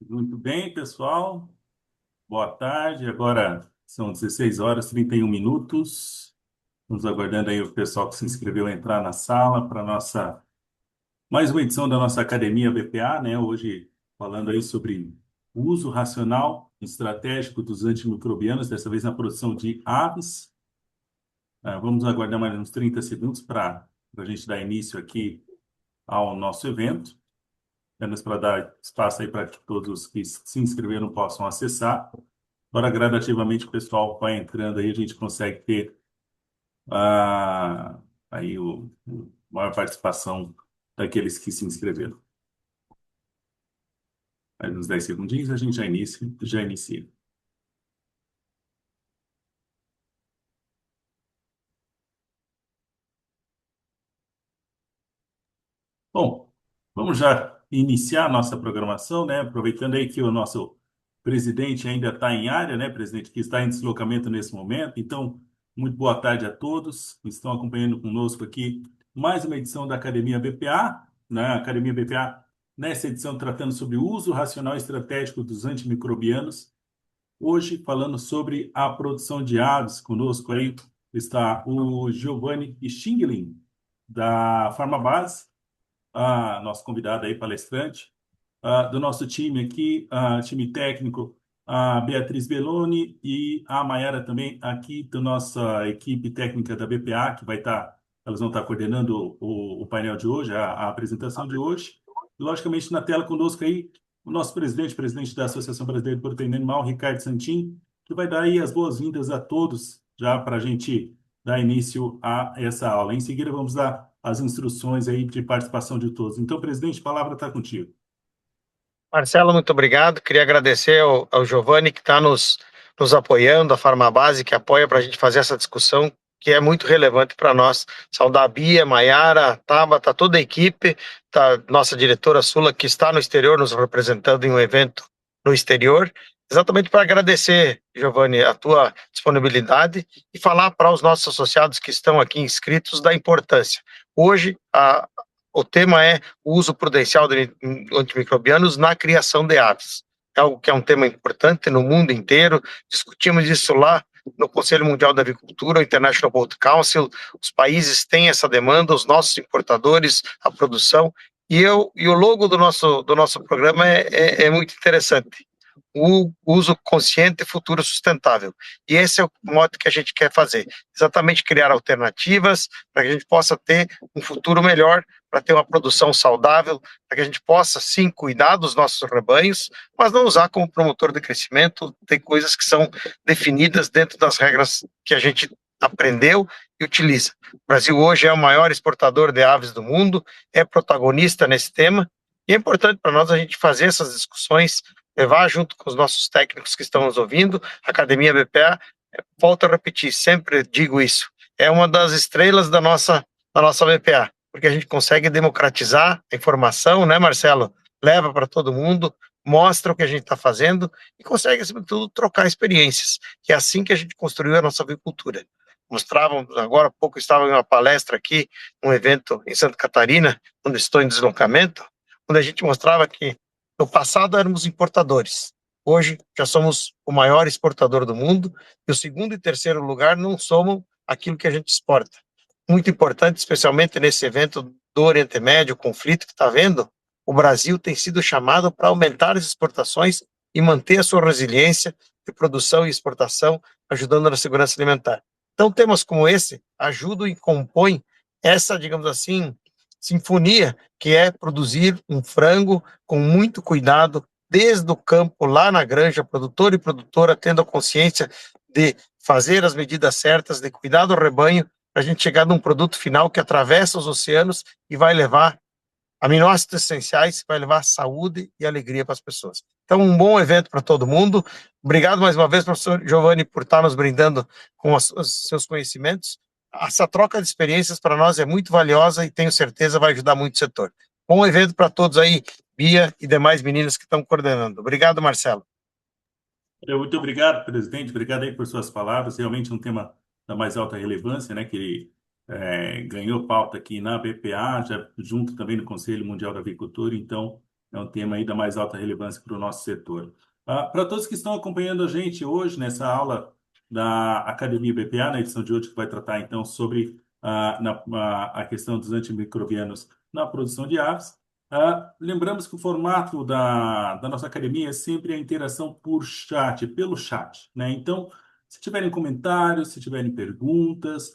Muito bem, pessoal. Boa tarde. Agora são 16 horas e 31 minutos. Estamos aguardando aí o pessoal que se inscreveu entrar na sala para nossa mais uma edição da nossa Academia BPA, né? Hoje falando aí sobre o uso racional e estratégico dos antimicrobianos, dessa vez na produção de aves. Vamos aguardar mais uns 30 segundos para a gente dar início aqui ao nosso evento. Apenas para dar espaço aí para que todos que se inscreveram possam acessar. Agora, gradativamente, o pessoal vai entrando aí, a gente consegue ter aí o maior participação daqueles que se inscreveram. Mais uns 10 segundinhos, a gente já inicia. Bom, vamos já iniciar a nossa programação, né? Aproveitando aí que o nosso presidente ainda está em área, né? Presidente que está em deslocamento nesse momento. Então, muito boa tarde a todos que estão acompanhando conosco aqui mais uma edição da Academia BPA, né? Academia BPA, nessa edição tratando sobre o uso racional e estratégico dos antimicrobianos. Hoje falando sobre a produção de aves. Conosco aí está o Giovanni Stingling, da Farmabase, nosso convidado aí, palestrante, do nosso time aqui, time técnico, a Beatriz Belloni e a Mayara também aqui da nossa equipe técnica da BPA, que elas vão estar coordenando o painel de hoje, a apresentação de hoje. E, logicamente, na tela conosco aí, o nosso presidente da Associação Brasileira de Proteína Animal, Ricardo Santin, que vai dar aí as boas-vindas a todos, já para a gente dar início a essa aula. Em seguida, vamos dar as instruções aí de participação de todos. Então, presidente, a palavra está contigo. Marcelo, muito obrigado. Queria agradecer ao Giovanni que está nos apoiando, a Farmabase que apoia para a gente fazer essa discussão, que é muito relevante para nós. Saudar a Bia, Maiara, Tabata, toda a equipe, tá, nossa diretora Sula, que está no exterior, nos representando em um evento no exterior, exatamente para agradecer, Giovanni, a tua disponibilidade e falar para os nossos associados que estão aqui inscritos da importância. Hoje, o tema é o uso prudencial de antimicrobianos na criação de aves. É algo que é um tema importante no mundo inteiro. Discutimos isso lá no Conselho Mundial da Avicultura, o International Poultry Council. Os países têm essa demanda, os nossos importadores, a produção. E o logo do nosso programa é muito interessante. O uso consciente e futuro sustentável. E esse é o modo que a gente quer fazer. Exatamente criar alternativas para que a gente possa ter um futuro melhor, para ter uma produção saudável, para que a gente possa, sim, cuidar dos nossos rebanhos, mas não usar como promotor de crescimento. Tem coisas que são definidas dentro das regras que a gente aprendeu e utiliza. O Brasil hoje é o maior exportador de aves do mundo, é protagonista nesse tema, e é importante para nós a gente fazer essas discussões, levar junto com os nossos técnicos que estão nos ouvindo. A Academia BPA, volto a repetir, sempre digo isso, é uma das estrelas da nossa BPA, porque a gente consegue democratizar a informação, né, Marcelo? Leva para todo mundo, mostra o que a gente está fazendo e consegue, acima de tudo, trocar experiências. E é assim que a gente construiu a nossa avicultura. Mostravam, agora há pouco estava em uma palestra aqui, um evento em Santa Catarina, onde estou em deslocamento, onde a gente mostrava que no passado éramos importadores. Hoje já somos o maior exportador do mundo e o segundo e terceiro lugar não somam aquilo que a gente exporta. Muito importante, especialmente nesse evento do Oriente Médio, o conflito que está havendo, o Brasil tem sido chamado para aumentar as exportações e manter a sua resiliência de produção e exportação, ajudando na segurança alimentar. Então, temas como esse ajudam e compõem essa, digamos assim, sinfonia que é produzir um frango com muito cuidado, desde o campo, lá na granja, produtor e produtora, tendo a consciência de fazer as medidas certas, de cuidar do rebanho, para a gente chegar num produto final que atravessa os oceanos e vai levar aminoácidos essenciais, vai levar saúde e alegria para as pessoas. Então, um bom evento para todo mundo. Obrigado mais uma vez, professor Giovanni, por estar nos brindando com os seus conhecimentos. Essa troca de experiências para nós é muito valiosa e tenho certeza vai ajudar muito o setor. Bom evento para todos aí, Bia e demais meninas que estão coordenando. Obrigado, Marcelo. Muito obrigado, presidente. Obrigado aí por suas palavras. Realmente um tema da mais alta relevância, né? Que ganhou pauta aqui na BPA, já junto também no Conselho Mundial da Avicultura. Então, é um tema aí da mais alta relevância para o nosso setor. Para todos que estão acompanhando a gente hoje nessa aula da Academia BPA, na edição de hoje, que vai tratar então sobre a questão dos antimicrobianos na produção de aves. Lembramos que o formato da nossa academia é sempre a interação por chat, pelo chat, né? Então, se tiverem comentários, se tiverem perguntas,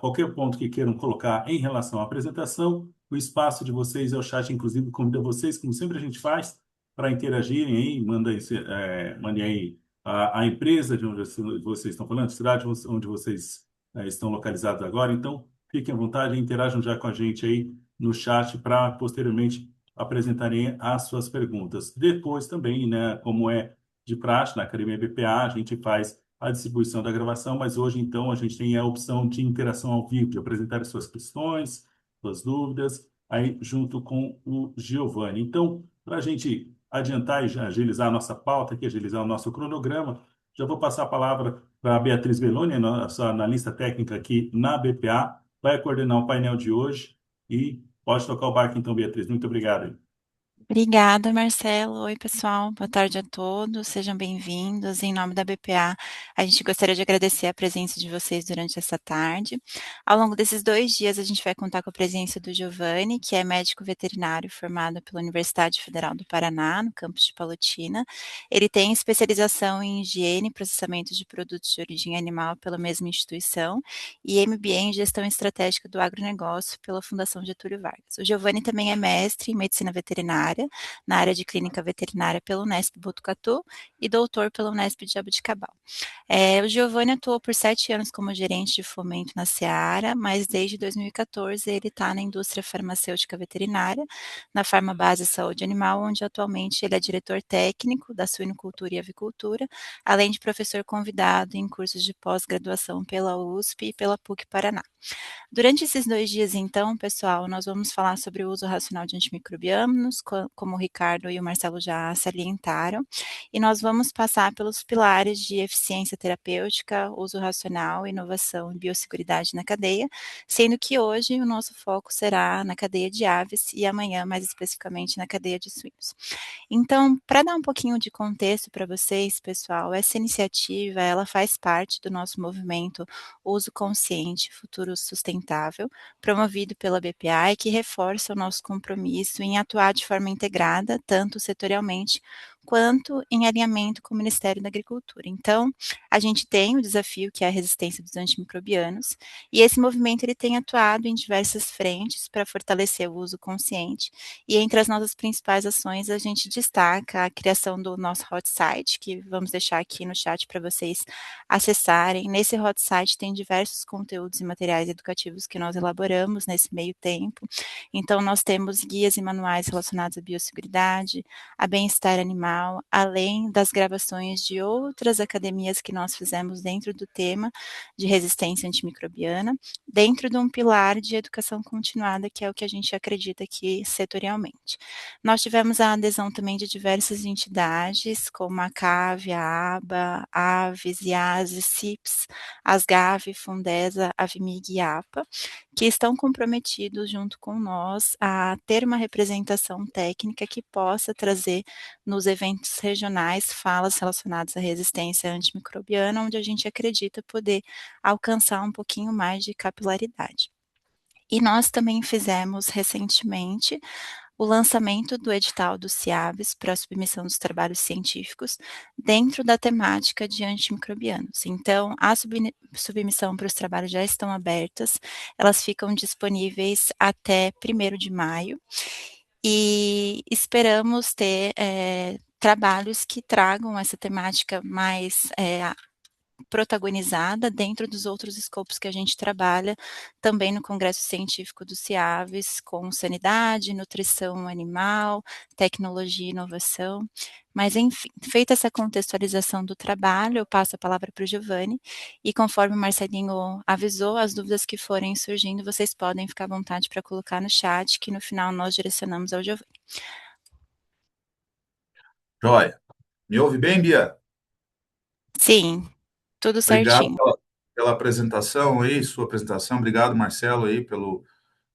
qualquer ponto que queiram colocar em relação à apresentação, o espaço de vocês é o chat, inclusive convido vocês, como sempre a gente faz, para interagirem aí, mandem aí a empresa de onde vocês estão falando, a cidade onde vocês estão localizados agora. Então, fiquem à vontade e interajam já com a gente aí no chat para posteriormente apresentarem as suas perguntas. Depois também, né, como é de praxe na Academia BPA, a gente faz a distribuição da gravação, mas hoje então a gente tem a opção de interação ao vivo, de apresentar as suas questões, suas dúvidas, aí junto com o Giovanni. Então, para a gente adiantar e já agilizar a nossa pauta aqui, agilizar o nosso cronograma, já vou passar a palavra para a Beatriz Belloni, nossa analista técnica aqui na BPA, vai coordenar o painel de hoje e pode tocar o barco então, Beatriz. Muito obrigado. Obrigada, Marcelo. Oi, pessoal. Boa tarde a todos. Sejam bem-vindos. Em nome da BPA, a gente gostaria de agradecer a presença de vocês durante essa tarde. Ao longo desses 2 dias, a gente vai contar com a presença do Giovanni, que é médico veterinário formado pela Universidade Federal do Paraná, no campus de Palotina. Ele tem especialização em higiene e processamento de produtos de origem animal pela mesma instituição e MBA em gestão estratégica do agronegócio pela Fundação Getúlio Vargas. O Giovanni também é mestre em medicina veterinária na área de clínica veterinária pela Unesp Botucatu e doutor pela Unesp de Jaboticabal. O Giovanni atuou por 7 anos como gerente de fomento na Seara, mas desde 2014 ele está na indústria farmacêutica veterinária, na Farmabase Saúde Animal, onde atualmente ele é diretor técnico da suinocultura e avicultura, além de professor convidado em cursos de pós-graduação pela USP e pela PUC Paraná. Durante esses 2 dias, então, pessoal, nós vamos falar sobre o uso racional de antimicrobianos, como o Ricardo e o Marcelo já salientaram, e nós vamos passar pelos pilares de eficiência terapêutica, uso racional, inovação e biosseguridade na cadeia, sendo que hoje o nosso foco será na cadeia de aves e amanhã, mais especificamente, na cadeia de suínos. Então, para dar um pouquinho de contexto para vocês, pessoal, essa iniciativa, ela faz parte do nosso movimento Uso Consciente, Futuro Sustentável, promovido pela BPA e que reforça o nosso compromisso em atuar de forma integrada, tanto setorialmente quanto em alinhamento com o Ministério da Agricultura. Então, a gente tem o desafio que é a resistência dos antimicrobianos, e esse movimento ele tem atuado em diversas frentes para fortalecer o uso consciente, e entre as nossas principais ações a gente destaca a criação do nosso hot site, que vamos deixar aqui no chat para vocês acessarem. Nesse hot site tem diversos conteúdos e materiais educativos que nós elaboramos nesse meio tempo. Então, nós temos guias e manuais relacionados à biosseguridade, a bem-estar animal, além das gravações de outras academias que nós fizemos dentro do tema de resistência antimicrobiana, dentro de um pilar de educação continuada, que é o que a gente acredita aqui setorialmente. Nós tivemos a adesão também de diversas entidades, como a CAV, a ABA, Aves, IASE, CIPS, Asgave, Fundesa, Avimig e APA, que estão comprometidos junto com nós a ter uma representação técnica que possa trazer nos eventos regionais falas relacionadas à resistência antimicrobiana, onde a gente acredita poder alcançar um pouquinho mais de capilaridade. E nós também fizemos recentemente o lançamento do edital do CIAVES para a submissão dos trabalhos científicos dentro da temática de antimicrobianos. Então, a submissão para os trabalhos já estão abertas, elas ficam disponíveis até 1º de maio e esperamos ter trabalhos que tragam essa temática mais protagonizada dentro dos outros escopos que a gente trabalha, também no Congresso Científico do CIAVES, com sanidade, nutrição animal, tecnologia e inovação. Mas, enfim, feita essa contextualização do trabalho, eu passo a palavra para o Giovanni, e conforme o Marcelinho avisou, as dúvidas que forem surgindo, vocês podem ficar à vontade para colocar no chat, que no final nós direcionamos ao Giovanni. Joia. Me ouve bem, Bia? Sim, tudo Obrigado certinho. pela apresentação aí, sua apresentação. Obrigado, Marcelo, aí,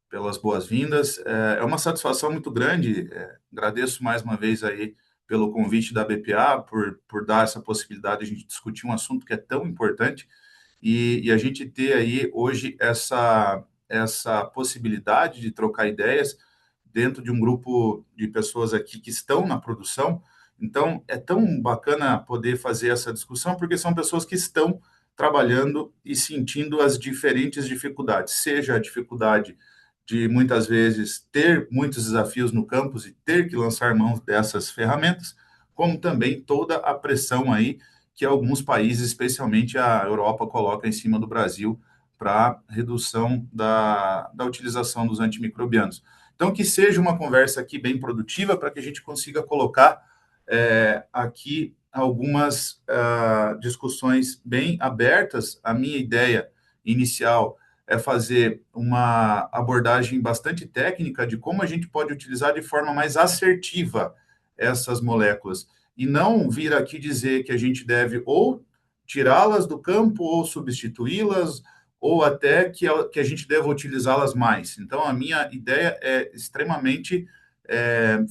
pelas boas-vindas. É uma satisfação muito grande. Agradeço mais uma vez aí pelo convite da BPA, por dar essa possibilidade de a gente discutir um assunto que é tão importante e a gente ter aí hoje essa possibilidade de trocar ideias dentro de um grupo de pessoas aqui que estão na produção. Então, é tão bacana poder fazer essa discussão, porque são pessoas que estão trabalhando e sentindo as diferentes dificuldades, seja a dificuldade de, muitas vezes, ter muitos desafios no campus e ter que lançar mão dessas ferramentas, como também toda a pressão aí que alguns países, especialmente a Europa, coloca em cima do Brasil para redução da utilização dos antimicrobianos. Então, que seja uma conversa aqui bem produtiva para que a gente consiga colocar aqui algumas discussões bem abertas. A minha ideia inicial é fazer uma abordagem bastante técnica de como a gente pode utilizar de forma mais assertiva essas moléculas e não vir aqui dizer que a gente deve ou tirá-las do campo ou substituí-las ou até que a gente deva utilizá-las mais. Então, a minha ideia é extremamente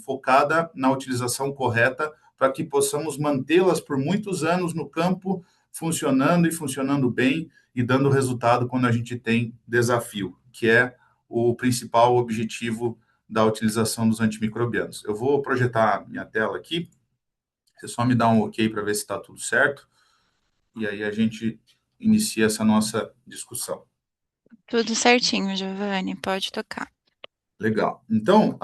focada na utilização correta para que possamos mantê-las por muitos anos no campo, funcionando e funcionando bem e dando resultado quando a gente tem desafio, que é o principal objetivo da utilização dos antimicrobianos. Eu vou projetar minha tela aqui, você só me dá um ok para ver se está tudo certo, e aí a gente inicia essa nossa discussão. Tudo certinho, Giovanni, pode tocar. Legal. Então,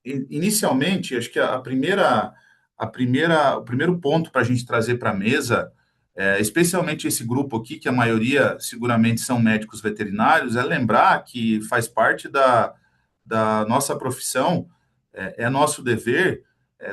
inicialmente, acho que o primeiro ponto para a gente trazer para a mesa, especialmente esse grupo aqui, que a maioria seguramente são médicos veterinários, é lembrar que faz parte da nossa profissão, é nosso dever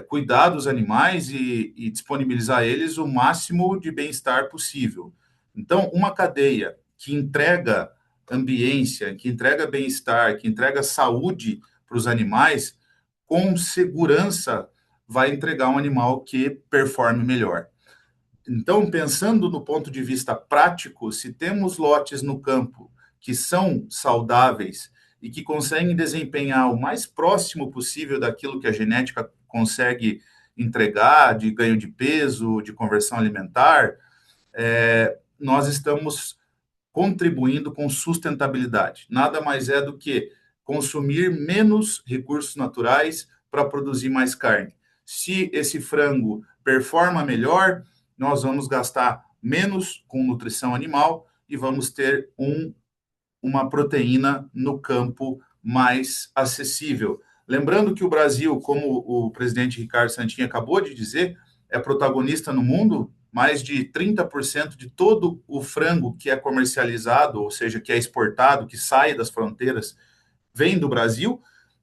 cuidar dos animais e disponibilizar a eles o máximo de bem-estar possível. Então, uma cadeia que entrega ambiência, que entrega bem-estar, que entrega saúde para os animais, com segurança vai entregar um animal que performe melhor. Então, pensando no ponto de vista prático, se temos lotes no campo que são saudáveis e que conseguem desempenhar o mais próximo possível daquilo que a genética consegue entregar, de ganho de peso, de conversão alimentar, nós estamos contribuindo com sustentabilidade. Nada mais é do que consumir menos recursos naturais para produzir mais carne. Se esse frango performa melhor, nós vamos gastar menos com nutrição animal e vamos ter uma proteína no campo mais acessível. Lembrando que o Brasil, como o presidente Ricardo Santini acabou de dizer, é protagonista no mundo. Mais de 30% de todo o frango que é comercializado, ou seja, que é exportado, que sai das fronteiras, vem do Brasil,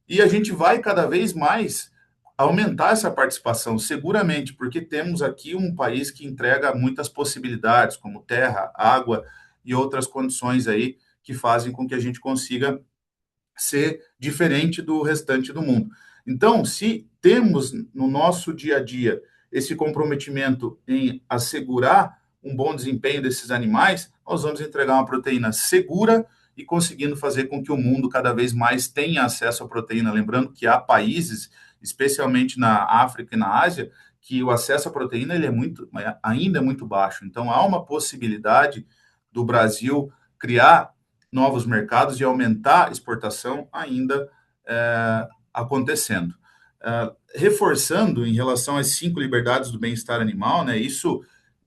e a gente vai cada vez mais aumentar essa participação, seguramente, porque temos aqui um país que entrega muitas possibilidades, como terra, água e outras condições aí que fazem com que a gente consiga ser diferente do restante do mundo. Então, se temos no nosso dia a dia esse comprometimento em assegurar um bom desempenho desses animais, nós vamos entregar uma proteína segura e conseguindo fazer com que o mundo cada vez mais tenha acesso à proteína. Lembrando que há países, especialmente na África e na Ásia, que o acesso à proteína ele ainda é muito baixo. Então, há uma possibilidade do Brasil criar novos mercados e aumentar a exportação ainda acontecendo. Reforçando em relação às 5 liberdades do bem-estar animal, né, isso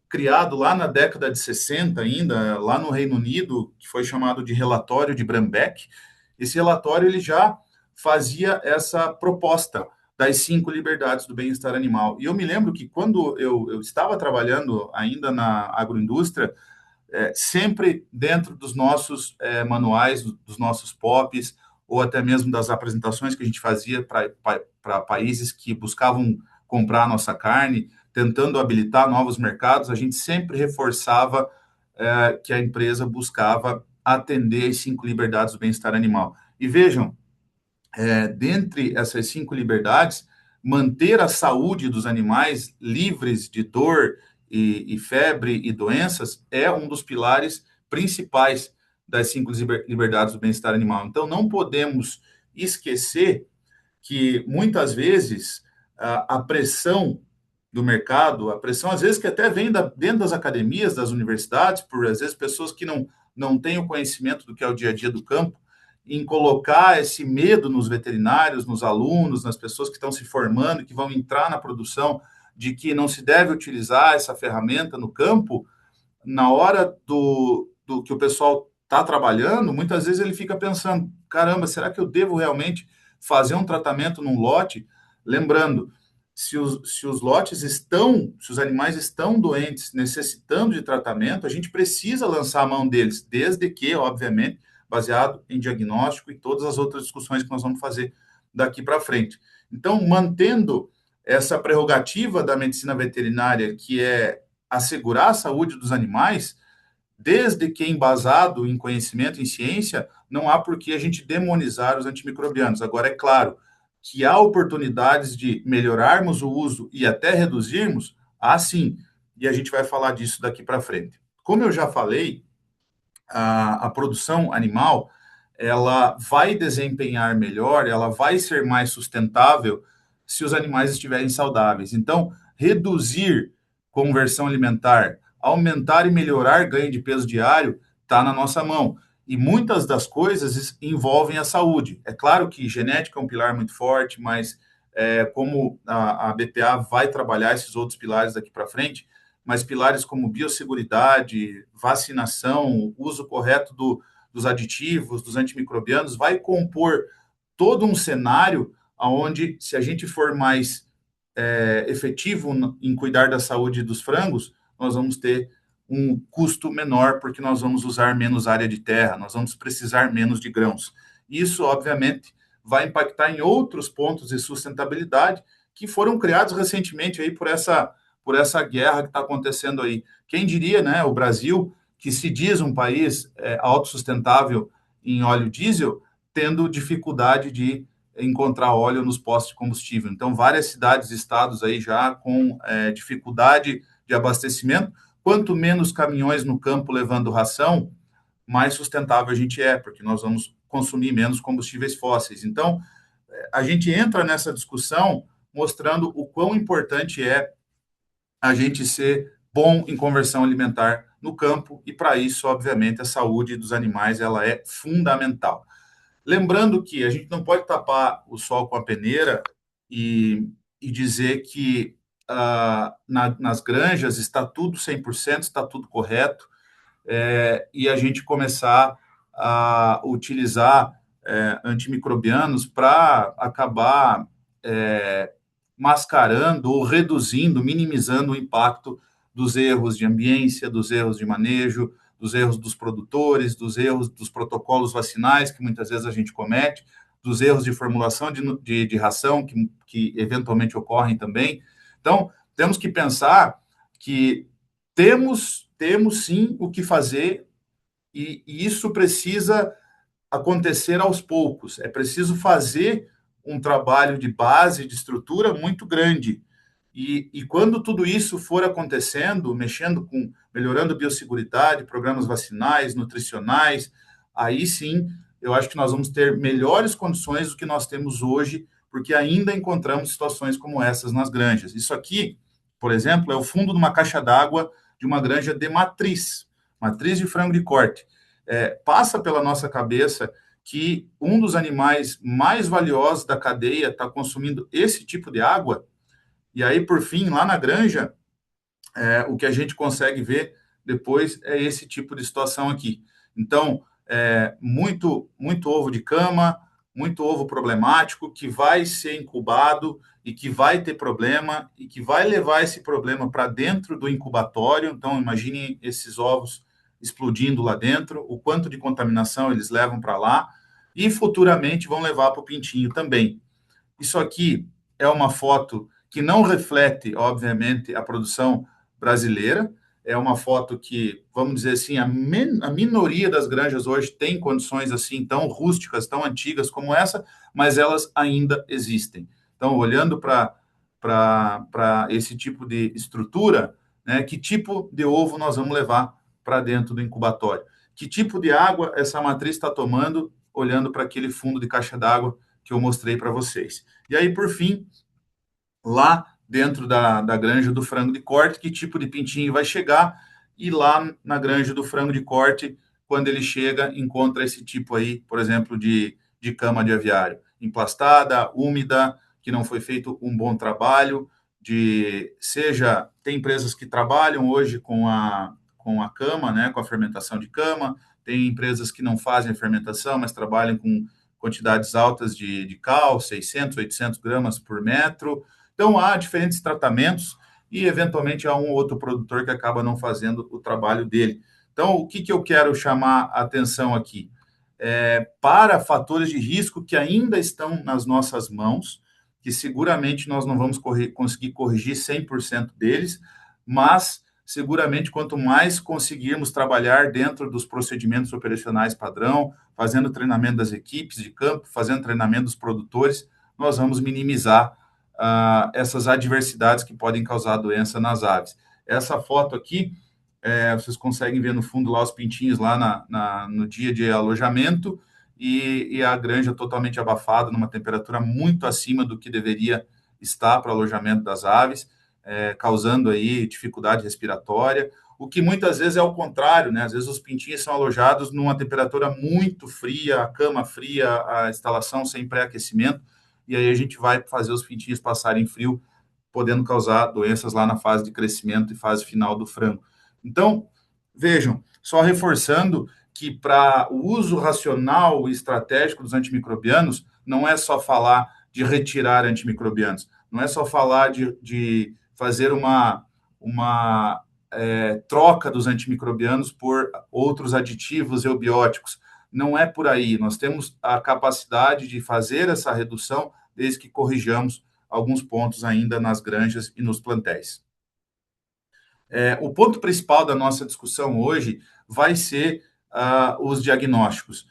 criado lá na década de 60 ainda, lá no Reino Unido, que foi chamado de relatório de Brambeck. Esse relatório ele já fazia essa proposta das 5 liberdades do bem-estar animal. E eu me lembro que quando eu estava trabalhando ainda na agroindústria, sempre dentro dos nossos manuais, dos nossos POPs, ou até mesmo das apresentações que a gente fazia para países que buscavam comprar a nossa carne, tentando habilitar novos mercados, a gente sempre reforçava que a empresa buscava atender as 5 liberdades do bem-estar animal. E vejam, dentre essas 5 liberdades, manter a saúde dos animais livres de dor e febre e doenças é um dos pilares principais das 5 liberdades do bem-estar animal. Então, não podemos esquecer que, muitas vezes, a pressão do mercado, a pressão, às vezes, que até vem dentro das academias, das universidades, por, às vezes, pessoas que não têm o conhecimento do que é o dia a dia do campo, em colocar esse medo nos veterinários, nos alunos, nas pessoas que estão se formando, que vão entrar na produção, de que não se deve utilizar essa ferramenta no campo, na hora do que o pessoal está trabalhando, muitas vezes ele fica pensando, caramba, será que eu devo realmente fazer um tratamento num lote? Lembrando, se os lotes estão, se os animais estão doentes, necessitando de tratamento, a gente precisa lançar a mão deles, desde que, obviamente, baseado em diagnóstico e todas as outras discussões que nós vamos fazer daqui para frente. Então, mantendo essa prerrogativa da medicina veterinária, que é assegurar a saúde dos animais, desde que embasado em conhecimento, em ciência, não há por que a gente demonizar os antimicrobianos. Agora, é claro que há oportunidades de melhorarmos o uso e até reduzirmos, há sim, e a gente vai falar disso daqui para frente. Como eu já falei, a produção animal, ela vai desempenhar melhor, ela vai ser mais sustentável se os animais estiverem saudáveis. Então, reduzir conversão alimentar, aumentar e melhorar ganho de peso diário, está na nossa mão. E muitas das coisas envolvem a saúde. É claro que genética é um pilar muito forte, mas como a BPA vai trabalhar esses outros pilares daqui para frente, mas pilares como biosseguridade, vacinação, uso correto dos aditivos, dos antimicrobianos, vai compor todo um cenário onde, se a gente for mais efetivo em cuidar da saúde dos frangos, nós vamos ter um custo menor, porque nós vamos usar menos área de terra, nós vamos precisar menos de grãos. Isso, obviamente, vai impactar em outros pontos de sustentabilidade que foram criados recentemente aí por essa guerra que está acontecendo aí. Quem diria, né, o Brasil, que se diz um país autossustentável em óleo diesel, tendo dificuldade de encontrar óleo nos postos de combustível. Então, várias cidades e estados aí já com dificuldade de abastecimento. Quanto menos caminhões no campo levando ração, mais sustentável a gente é, porque nós vamos consumir menos combustíveis fósseis. Então, a gente entra nessa discussão mostrando o quão importante é a gente ser bom em conversão alimentar no campo, e para isso, obviamente, a saúde dos animais ela é fundamental. Lembrando que a gente não pode tapar o sol com a peneira e dizer que nas granjas está tudo 100%, está tudo correto, e a gente começar a utilizar antimicrobianos para acabar mascarando ou reduzindo, minimizando o impacto dos erros de ambiência, dos erros de manejo, dos erros dos produtores, dos erros dos protocolos vacinais, que muitas vezes a gente comete, dos erros de formulação de ração, que eventualmente ocorrem também. Então, temos que pensar que temos sim o que fazer, e isso precisa acontecer aos poucos. É preciso fazer um trabalho de base, de estrutura muito grande. E quando tudo isso for acontecendo, melhorando a biosseguridade, programas vacinais, nutricionais, aí sim, eu acho que nós vamos ter melhores condições do que nós temos hoje, porque ainda encontramos situações como essas nas granjas. Isso aqui, por exemplo, é o fundo de uma caixa d'água de uma granja de matriz de frango de corte. Passa pela nossa cabeça que um dos animais mais valiosos da cadeia está consumindo esse tipo de água, e aí, por fim, lá na granja, o que a gente consegue ver depois é esse tipo de situação aqui. Então, muito ovo de cama, muito ovo problemático, que vai ser incubado e que vai ter problema, e que vai levar esse problema para dentro do incubatório. Então, imaginem esses ovos explodindo lá dentro, o quanto de contaminação eles levam para lá, e futuramente vão levar para o pintinho também. Isso aqui é uma foto que não reflete, obviamente, a produção brasileira. É uma foto que, vamos dizer assim, a minoria das granjas hoje tem condições assim tão rústicas, tão antigas como essa, mas elas ainda existem. Então, olhando para esse tipo de estrutura, né, que tipo de ovo nós vamos levar para dentro do incubatório? que tipo de água essa matriz está tomando, olhando para aquele fundo de caixa d'água que eu mostrei para vocês. E aí, por fim, lá dentro da granja do frango de corte, que tipo de pintinho vai chegar, e lá na granja do frango de corte, quando ele chega, encontra esse tipo aí, por exemplo, de cama de aviário, emplastada, úmida, que não foi feito um bom trabalho, tem empresas que trabalham hoje com a cama, né, com a fermentação de cama, tem empresas que não fazem a fermentação, mas trabalham com quantidades altas de cal, 600, 800 gramas por metro. Então, há diferentes tratamentos e, eventualmente, há um ou outro produtor que acaba não fazendo o trabalho dele. Então, o que eu quero chamar a atenção aqui? Para fatores de risco que ainda estão nas nossas mãos, que seguramente nós não vamos conseguir corrigir 100% deles, mas seguramente quanto mais conseguirmos trabalhar dentro dos procedimentos operacionais padrão, fazendo treinamento das equipes de campo, fazendo treinamento dos produtores, nós vamos minimizar essas adversidades que podem causar doença nas aves. Essa foto aqui, vocês conseguem ver no fundo lá os pintinhos lá no dia de alojamento e a granja totalmente abafada, numa temperatura muito acima do que deveria estar para o alojamento das aves, causando aí dificuldade respiratória, o que muitas vezes é o contrário, né? Às vezes os pintinhos são alojados numa temperatura muito fria, a cama fria, a instalação sem pré-aquecimento, e aí a gente vai fazer os pintinhos passarem frio, podendo causar doenças lá na fase de crescimento e fase final do frango. Então, vejam, só reforçando que para o uso racional e estratégico dos antimicrobianos, não é só falar de retirar antimicrobianos, não é só falar de fazer uma troca dos antimicrobianos por outros aditivos eubióticos. Não é por aí. Nós temos a capacidade de fazer essa redução desde que corrijamos alguns pontos ainda nas granjas e nos plantéis. O ponto principal da nossa discussão hoje vai ser os diagnósticos.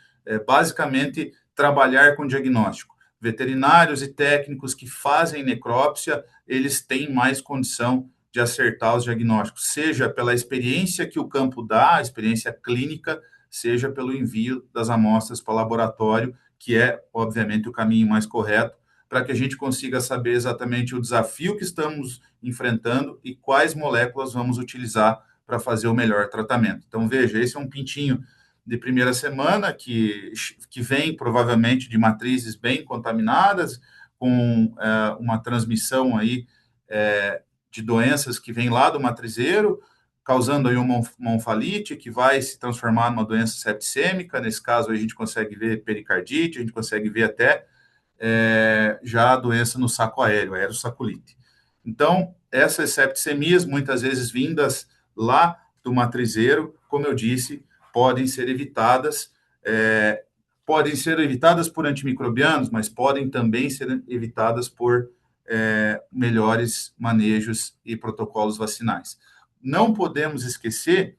Basicamente, trabalhar com diagnóstico. Veterinários e técnicos que fazem necrópsia, eles têm mais condição de acertar os diagnósticos, seja pela experiência que o campo dá, a experiência clínica, seja pelo envio das amostras para o laboratório, que é, obviamente, o caminho mais correto, para que a gente consiga saber exatamente o desafio que estamos enfrentando e quais moléculas vamos utilizar para fazer o melhor tratamento. Então, veja, esse é um pintinho de primeira semana que vem provavelmente de matrizes bem contaminadas, com uma transmissão aí de doenças que vem lá do matrizeiro, causando aí uma onfalite que vai se transformar numa doença septicêmica. Nesse caso, a gente consegue ver pericardite, a gente consegue ver até já a doença no saco aéreo, aerossaculite. Então, essas septicemias, muitas vezes vindas lá do matrizeiro, como eu disse, podem ser evitadas por antimicrobianos, mas podem também ser evitadas por melhores manejos e protocolos vacinais. Não podemos esquecer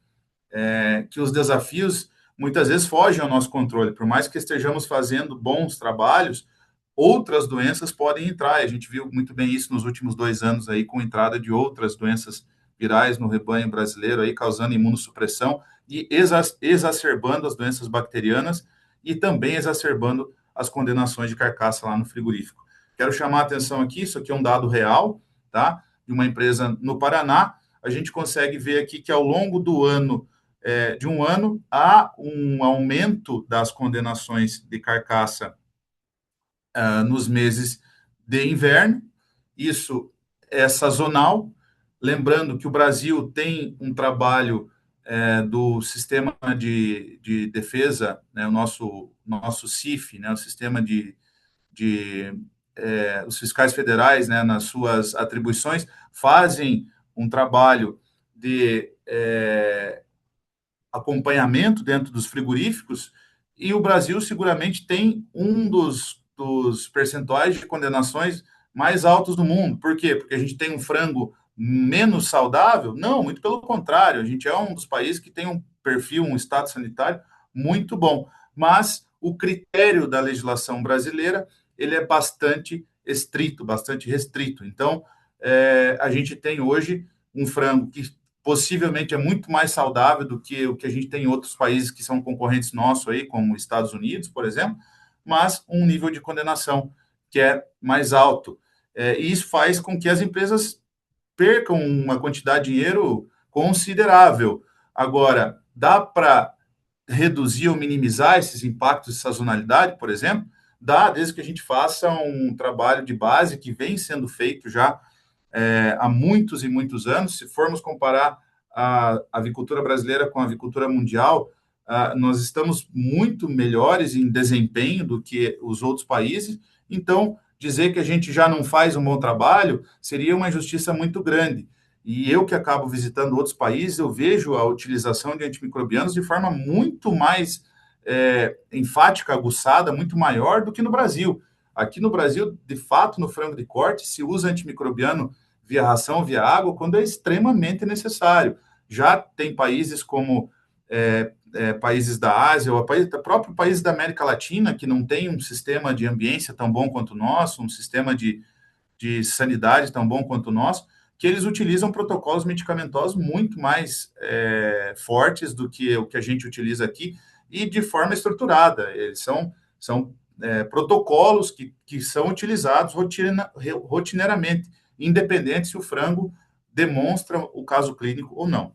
que os desafios muitas vezes fogem ao nosso controle. Por mais que estejamos fazendo bons trabalhos, outras doenças podem entrar. A gente viu muito bem isso nos últimos 2 anos aí, com a entrada de outras doenças virais no rebanho brasileiro, aí, causando imunossupressão e exacerbando as doenças bacterianas e também exacerbando as condenações de carcaça lá no frigorífico. Quero chamar a atenção aqui, isso aqui é um dado real, tá? De uma empresa no Paraná. A gente consegue ver aqui que ao longo do ano, de um ano, há um aumento das condenações de carcaça nos meses de inverno. Isso é sazonal. Lembrando que o Brasil tem um trabalho do sistema de defesa, né, o nosso CIF, né, o sistema os fiscais federais, né, nas suas atribuições, fazem um trabalho de acompanhamento dentro dos frigoríficos, e o Brasil seguramente tem um dos percentuais de condenações mais altos do mundo. Por quê? Porque a gente tem um frango menos saudável? Não, muito pelo contrário, a gente é um dos países que tem um perfil, um estado sanitário muito bom, mas o critério da legislação brasileira, ele é bastante estrito, bastante restrito. Então, a gente tem hoje um frango que possivelmente é muito mais saudável do que o que a gente tem em outros países que são concorrentes nossos aí, como Estados Unidos, por exemplo, mas um nível de condenação que é mais alto. E isso faz com que as empresas percam uma quantidade de dinheiro considerável. Agora, dá para reduzir ou minimizar esses impactos de sazonalidade, por exemplo? Dá, desde que a gente faça um trabalho de base que vem sendo feito já há muitos e muitos anos. Se formos comparar a avicultura brasileira com a avicultura mundial, nós estamos muito melhores em desempenho do que os outros países. Então, dizer que a gente já não faz um bom trabalho seria uma injustiça muito grande. E eu que acabo visitando outros países, eu vejo a utilização de antimicrobianos de forma muito mais enfática, aguçada, muito maior do que no Brasil. Aqui no Brasil, de fato, no frango de corte, se usa antimicrobiano via ração, via água, quando é extremamente necessário. Já tem países como países da Ásia, ou próprio país da América Latina, que não tem um sistema de ambiência tão bom quanto o nosso, um sistema de sanidade tão bom quanto o nosso, que eles utilizam protocolos medicamentosos muito mais fortes do que o que a gente utiliza aqui, e de forma estruturada. Eles são protocolos que são utilizados rotineiramente, independente se o frango demonstra o caso clínico ou não.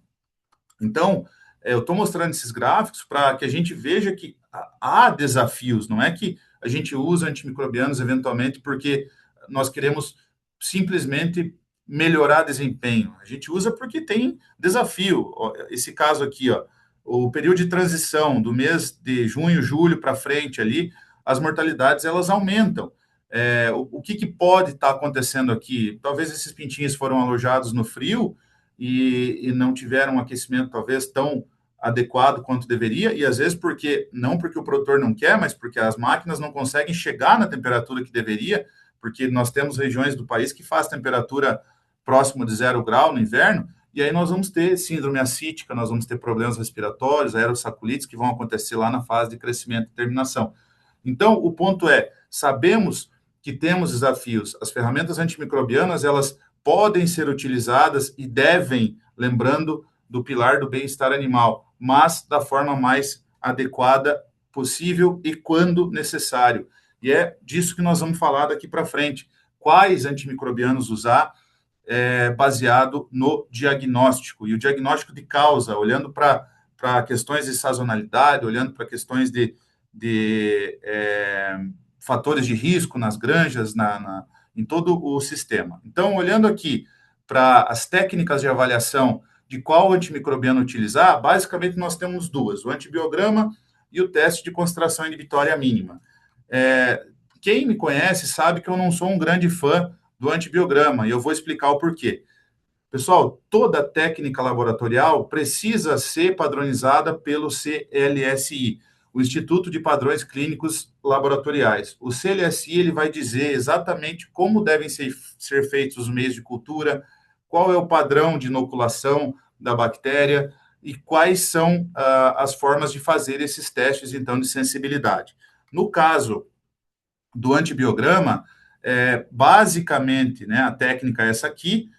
Então, eu estou mostrando esses gráficos para que a gente veja que há desafios, não é que a gente usa antimicrobianos eventualmente porque nós queremos simplesmente melhorar desempenho. A gente usa porque tem desafio. Esse caso aqui, o período de transição do mês de junho, julho para frente ali, as mortalidades elas aumentam. O que pode estar acontecendo aqui? Talvez esses pintinhos foram alojados no frio e não tiveram um aquecimento talvez tão adequado quanto deveria, e às vezes não porque o produtor não quer, mas porque as máquinas não conseguem chegar na temperatura que deveria, porque nós temos regiões do país que faz temperatura próximo de 0 grau no inverno, e aí nós vamos ter síndrome acítica, nós vamos ter problemas respiratórios, aerossaculites, que vão acontecer lá na fase de crescimento e terminação. Então, o ponto sabemos que temos desafios. As ferramentas antimicrobianas, elas podem ser utilizadas e devem, lembrando do pilar do bem-estar animal, mas da forma mais adequada possível e quando necessário. E é disso que nós vamos falar daqui para frente. Quais antimicrobianos usar baseado no diagnóstico. E o diagnóstico de causa, olhando para questões de sazonalidade, olhando para questões de fatores de risco nas granjas, em todo o sistema. Então, olhando aqui para as técnicas de avaliação de qual antimicrobiano utilizar, basicamente nós temos duas, o antibiograma e o teste de concentração inibitória mínima. Quem me conhece sabe que eu não sou um grande fã do antibiograma, e eu vou explicar o porquê. Pessoal, toda técnica laboratorial precisa ser padronizada pelo CLSI, o Instituto de Padrões Clínicos Laboratoriais. O CLSI ele vai dizer exatamente como devem ser feitos os meios de cultura, qual é o padrão de inoculação da bactéria e quais são as formas de fazer esses testes, então, de sensibilidade. No caso do antibiograma, basicamente, né, a técnica é essa aqui,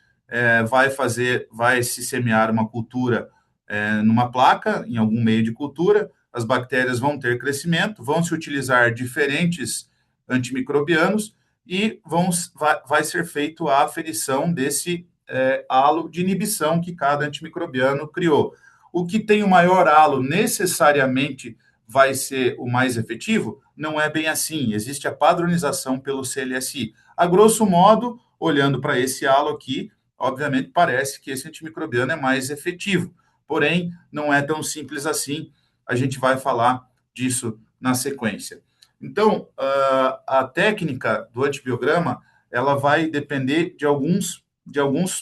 vai se semear uma cultura numa placa, em algum meio de cultura, as bactérias vão ter crescimento, vão se utilizar diferentes antimicrobianos e vai ser feito a aferição desse halo de inibição que cada antimicrobiano criou. O que tem o maior halo necessariamente vai ser o mais efetivo? Não é bem assim. Existe a padronização pelo CLSI. A grosso modo, olhando para esse halo aqui, obviamente parece que esse antimicrobiano é mais efetivo. Porém, não é tão simples assim. A gente vai falar disso na sequência. Então, a técnica do antibiograma, ela vai depender de alguns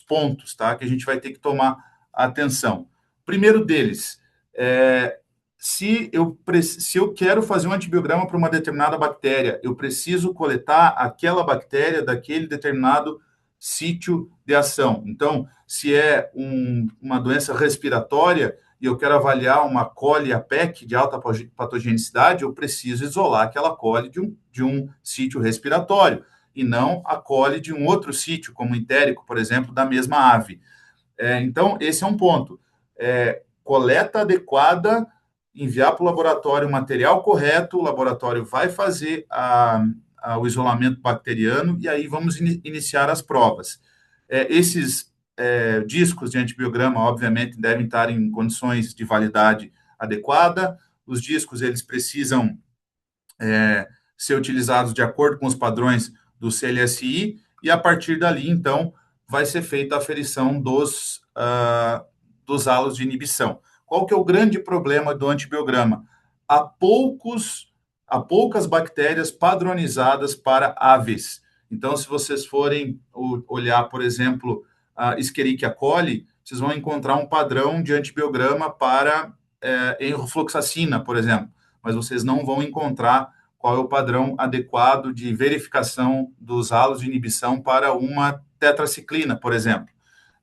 pontos, tá? Que a gente vai ter que tomar atenção. Primeiro deles, se eu quero fazer um antibiograma para uma determinada bactéria, eu preciso coletar aquela bactéria daquele determinado sítio de ação. Então, se é uma doença respiratória e eu quero avaliar uma coli APEC de alta patogenicidade, eu preciso isolar aquela coli de um sítio respiratório e não a coli de um outro sítio, como o entérico, por exemplo, da mesma ave. Então, esse é um ponto. Coleta adequada, enviar para o laboratório o material correto, o laboratório vai fazer o isolamento bacteriano e aí vamos iniciar as provas. Esses discos de antibiograma, obviamente, devem estar em condições de validade adequada. Os discos, eles precisam ser utilizados de acordo com os padrões do CLSI e, a partir dali, então, vai ser feita a aferição dos halos de inibição. Qual que é o grande problema do antibiograma? Há poucas bactérias padronizadas para aves. Então, se vocês forem olhar, por exemplo, a Escherichia coli, vocês vão encontrar um padrão de antibiograma para enrofloxacina, por exemplo, mas vocês não vão encontrar qual é o padrão adequado de verificação dos halos de inibição para uma tetraciclina, por exemplo.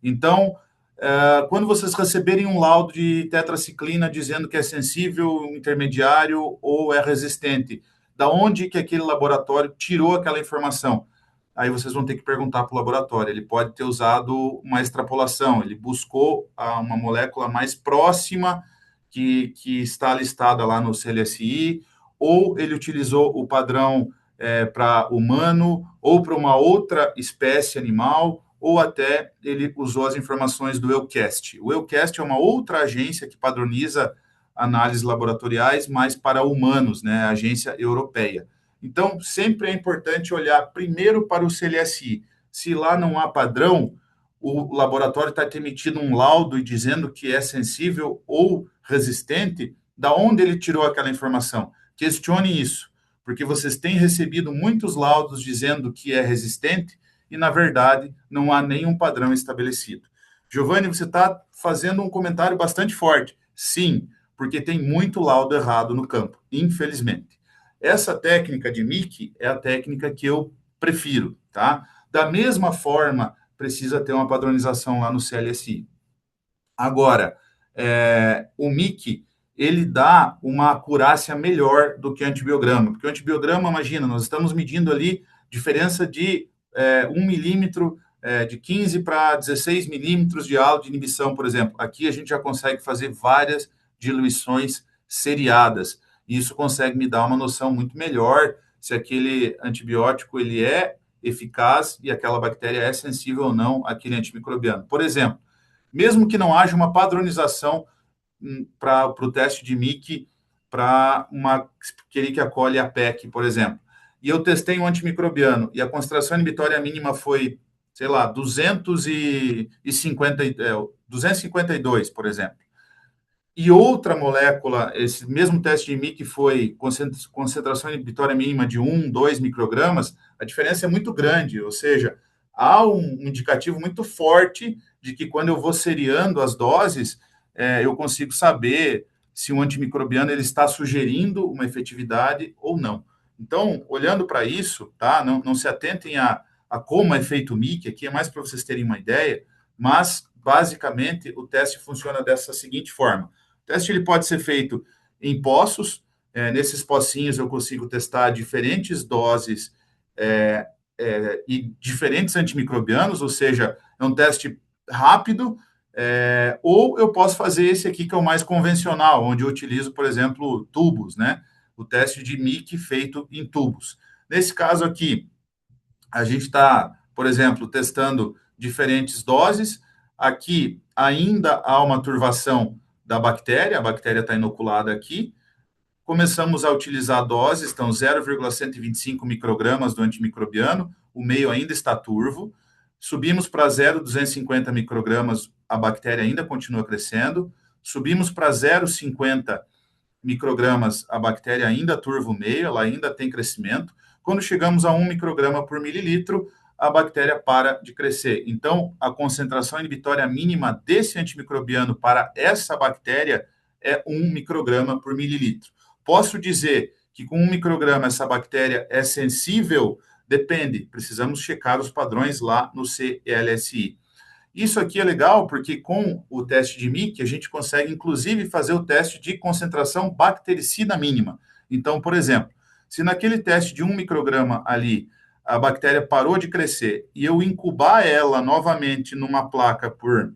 Então, quando vocês receberem um laudo de tetraciclina dizendo que é sensível, intermediário ou é resistente, da onde que aquele laboratório tirou aquela informação? Aí vocês vão ter que perguntar para o laboratório. Ele pode ter usado uma extrapolação, ele buscou uma molécula mais próxima que está listada lá no CLSI, ou ele utilizou o padrão para humano, ou para uma outra espécie animal, ou até ele usou as informações do EUCAST. O EUCAST é uma outra agência que padroniza análises laboratoriais, mas para humanos, né, a agência europeia. Então, sempre é importante olhar primeiro para o CLSI. Se lá não há padrão, o laboratório está emitindo um laudo e dizendo que é sensível ou resistente, da onde ele tirou aquela informação? Questione isso, porque vocês têm recebido muitos laudos dizendo que é resistente e, na verdade, não há nenhum padrão estabelecido. Giovanni, você está fazendo um comentário bastante forte. Sim, porque tem muito laudo errado no campo, infelizmente. Essa técnica de MIC é a técnica que eu prefiro, tá? Da mesma forma, precisa ter uma padronização lá no CLSI. Agora, o MIC, ele dá uma acurácia melhor do que o antibiograma, porque o antibiograma, imagina, nós estamos medindo ali diferença de 1 milímetro, de 15 para 16 milímetros de halo de inibição, por exemplo. Aqui a gente já consegue fazer várias diluições seriadas, e isso consegue me dar uma noção muito melhor se aquele antibiótico ele é eficaz e aquela bactéria é sensível ou não àquele antimicrobiano. Por exemplo, mesmo que não haja uma padronização para o teste de MIC para uma Escherichia coli APEC, por exemplo, e eu testei um antimicrobiano e a concentração inibitória mínima foi, sei lá, 252, por exemplo. E outra molécula, esse mesmo teste de MIC foi concentração inibitória mínima de 1, 2 microgramas, a diferença é muito grande, ou seja, há um indicativo muito forte de que quando eu vou seriando as doses, eu consigo saber se o antimicrobiano ele está sugerindo uma efetividade ou não. Então, olhando para isso, tá? Não se atentem a como é feito o MIC, aqui é mais para vocês terem uma ideia, mas, basicamente, o teste funciona dessa seguinte forma. O teste ele pode ser feito em poços, nesses pocinhos eu consigo testar diferentes doses e diferentes antimicrobianos, ou seja, é um teste rápido, ou eu posso fazer esse aqui que é o mais convencional, onde eu utilizo, por exemplo, tubos, né? O teste de MIC feito em tubos. Nesse caso aqui, a gente está, por exemplo, testando diferentes doses. Aqui ainda há uma turvação da bactéria, a bactéria está inoculada aqui. Começamos a utilizar doses, então 0,125 microgramas do antimicrobiano, o meio ainda está turvo. Subimos para 0,250 microgramas, a bactéria ainda continua crescendo. Subimos para 0,50 microgramas, a bactéria ainda turva o meio, ela ainda tem crescimento. Quando chegamos a 1 micrograma por mililitro, a bactéria para de crescer. Então, a concentração inibitória mínima desse antimicrobiano para essa bactéria é 1 micrograma por mililitro. Posso dizer que com 1 micrograma essa bactéria é sensível? Depende, precisamos checar os padrões lá no CLSI. Isso aqui é legal porque com o teste de MIC a gente consegue inclusive fazer o teste de concentração bactericida mínima. Então, por exemplo, se naquele teste de 1 micrograma ali a bactéria parou de crescer e eu incubar ela novamente numa placa por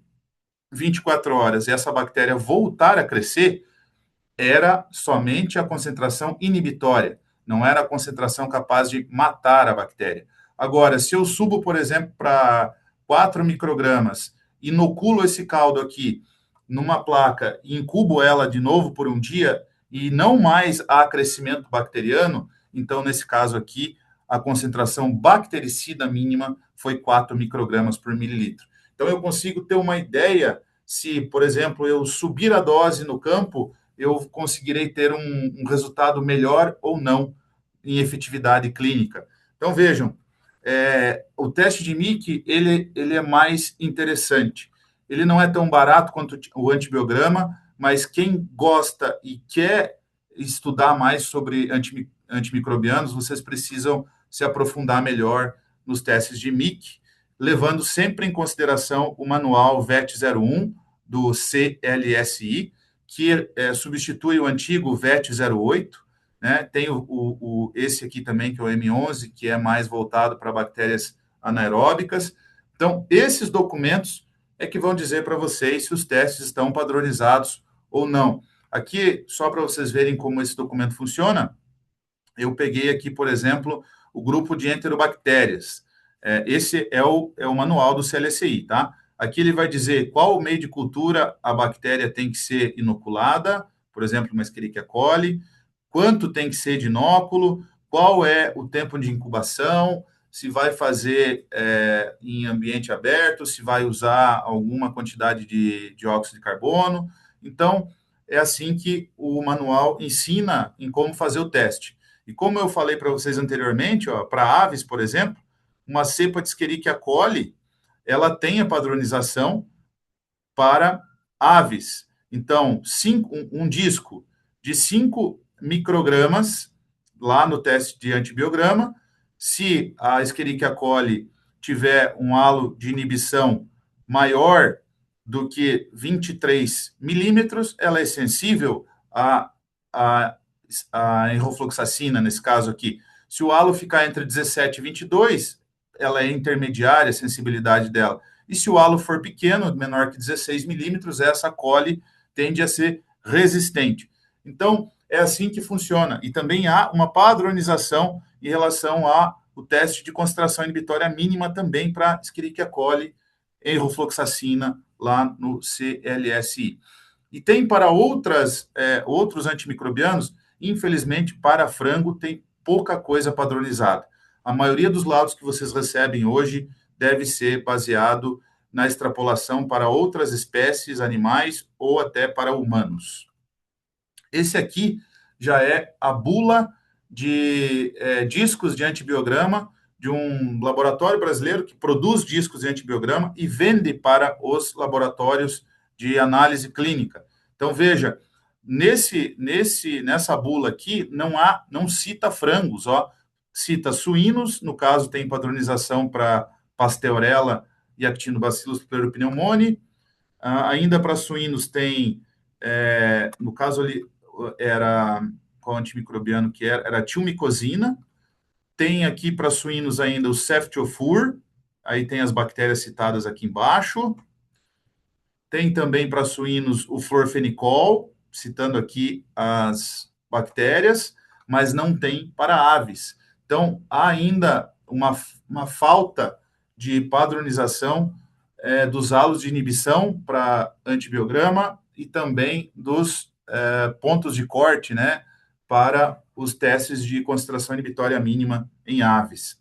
24 horas e essa bactéria voltar a crescer, era somente a concentração inibitória, não era a concentração capaz de matar a bactéria. Agora, se eu subo, por exemplo, para 4 microgramas, inoculo esse caldo aqui numa placa e incubo ela de novo por um dia e não mais há crescimento bacteriano, então, nesse caso aqui, a concentração bactericida mínima foi 4 microgramas por mililitro. Então, eu consigo ter uma ideia se, por exemplo, eu subir a dose no campo, eu conseguirei ter um resultado melhor ou não em efetividade clínica. Então, vejam, o teste de MIC, ele é mais interessante. Ele não é tão barato quanto o antibiograma, mas quem gosta e quer estudar mais sobre antimicrobianos, vocês precisam se aprofundar melhor nos testes de MIC, levando sempre em consideração o manual VET01 do CLSI, que substitui o antigo VET08, né? Tem esse aqui também, que é o M11, que é mais voltado para bactérias anaeróbicas. Então, esses documentos é que vão dizer para vocês se os testes estão padronizados ou não. Aqui, só para vocês verem como esse documento funciona, eu peguei aqui, por exemplo, o grupo de enterobactérias. Esse é o manual do CLSI, tá? Aqui ele vai dizer qual meio de cultura a bactéria tem que ser inoculada, por exemplo, uma Escherichia coli, quanto tem que ser de inóculo, qual é o tempo de incubação, se vai fazer em ambiente aberto, se vai usar alguma quantidade de dióxido de carbono. Então, é assim que o manual ensina em como fazer o teste. E como eu falei para vocês anteriormente, para aves, por exemplo, uma cepa de Escherichia coli, ela tem a padronização para aves. Então, um disco de 5 microgramas, lá no teste de antibiograma, se a Escherichia coli tiver um halo de inibição maior do que 23 milímetros, ela é sensível a enrofloxacina, nesse caso aqui. Se o halo ficar entre 17 e 22, ela é intermediária, a sensibilidade dela. E se o halo for pequeno, menor que 16 milímetros, essa coli tende a ser resistente. Então, é assim que funciona. E também há uma padronização em relação ao teste de concentração inibitória mínima também para Escherichia coli, enrofloxacina, lá no CLSI. E tem para outros antimicrobianos, infelizmente, para frango tem pouca coisa padronizada. A maioria dos laudos que vocês recebem hoje deve ser baseado na extrapolação para outras espécies animais ou até para humanos. Esse aqui já é a bula de discos de antibiograma de um laboratório brasileiro que produz discos de antibiograma e vende para os laboratórios de análise clínica. Então, veja, nessa bula aqui não cita frangos, cita suínos, no caso tem padronização para Pasteurella e Actinobacillus pleuropneumoniae. Ainda para suínos tem, no caso ali, era qual antimicrobiano que era tilmicosina. Tem aqui para suínos ainda o Ceftiofur, aí tem as bactérias citadas aqui embaixo. Tem também para suínos o florfenicol, citando aqui as bactérias, mas não tem para aves. Então, há ainda uma falta de padronização dos halos de inibição para antibiograma e também dos pontos de corte, né, para os testes de concentração inibitória mínima em aves.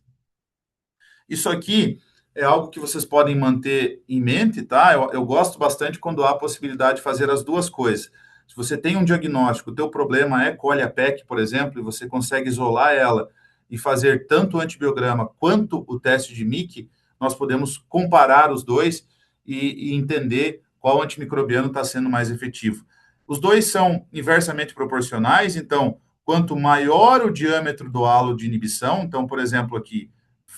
Isso aqui é algo que vocês podem manter em mente, tá? Eu gosto bastante quando há a possibilidade de fazer as duas coisas. Se você tem um diagnóstico, o teu problema é coli a pec, por exemplo, e você consegue isolar ela e fazer tanto o antibiograma quanto o teste de MIC, nós podemos comparar os dois e entender qual antimicrobiano está sendo mais efetivo. Os dois são inversamente proporcionais, então, quanto maior o diâmetro do halo de inibição, então, por exemplo, aqui,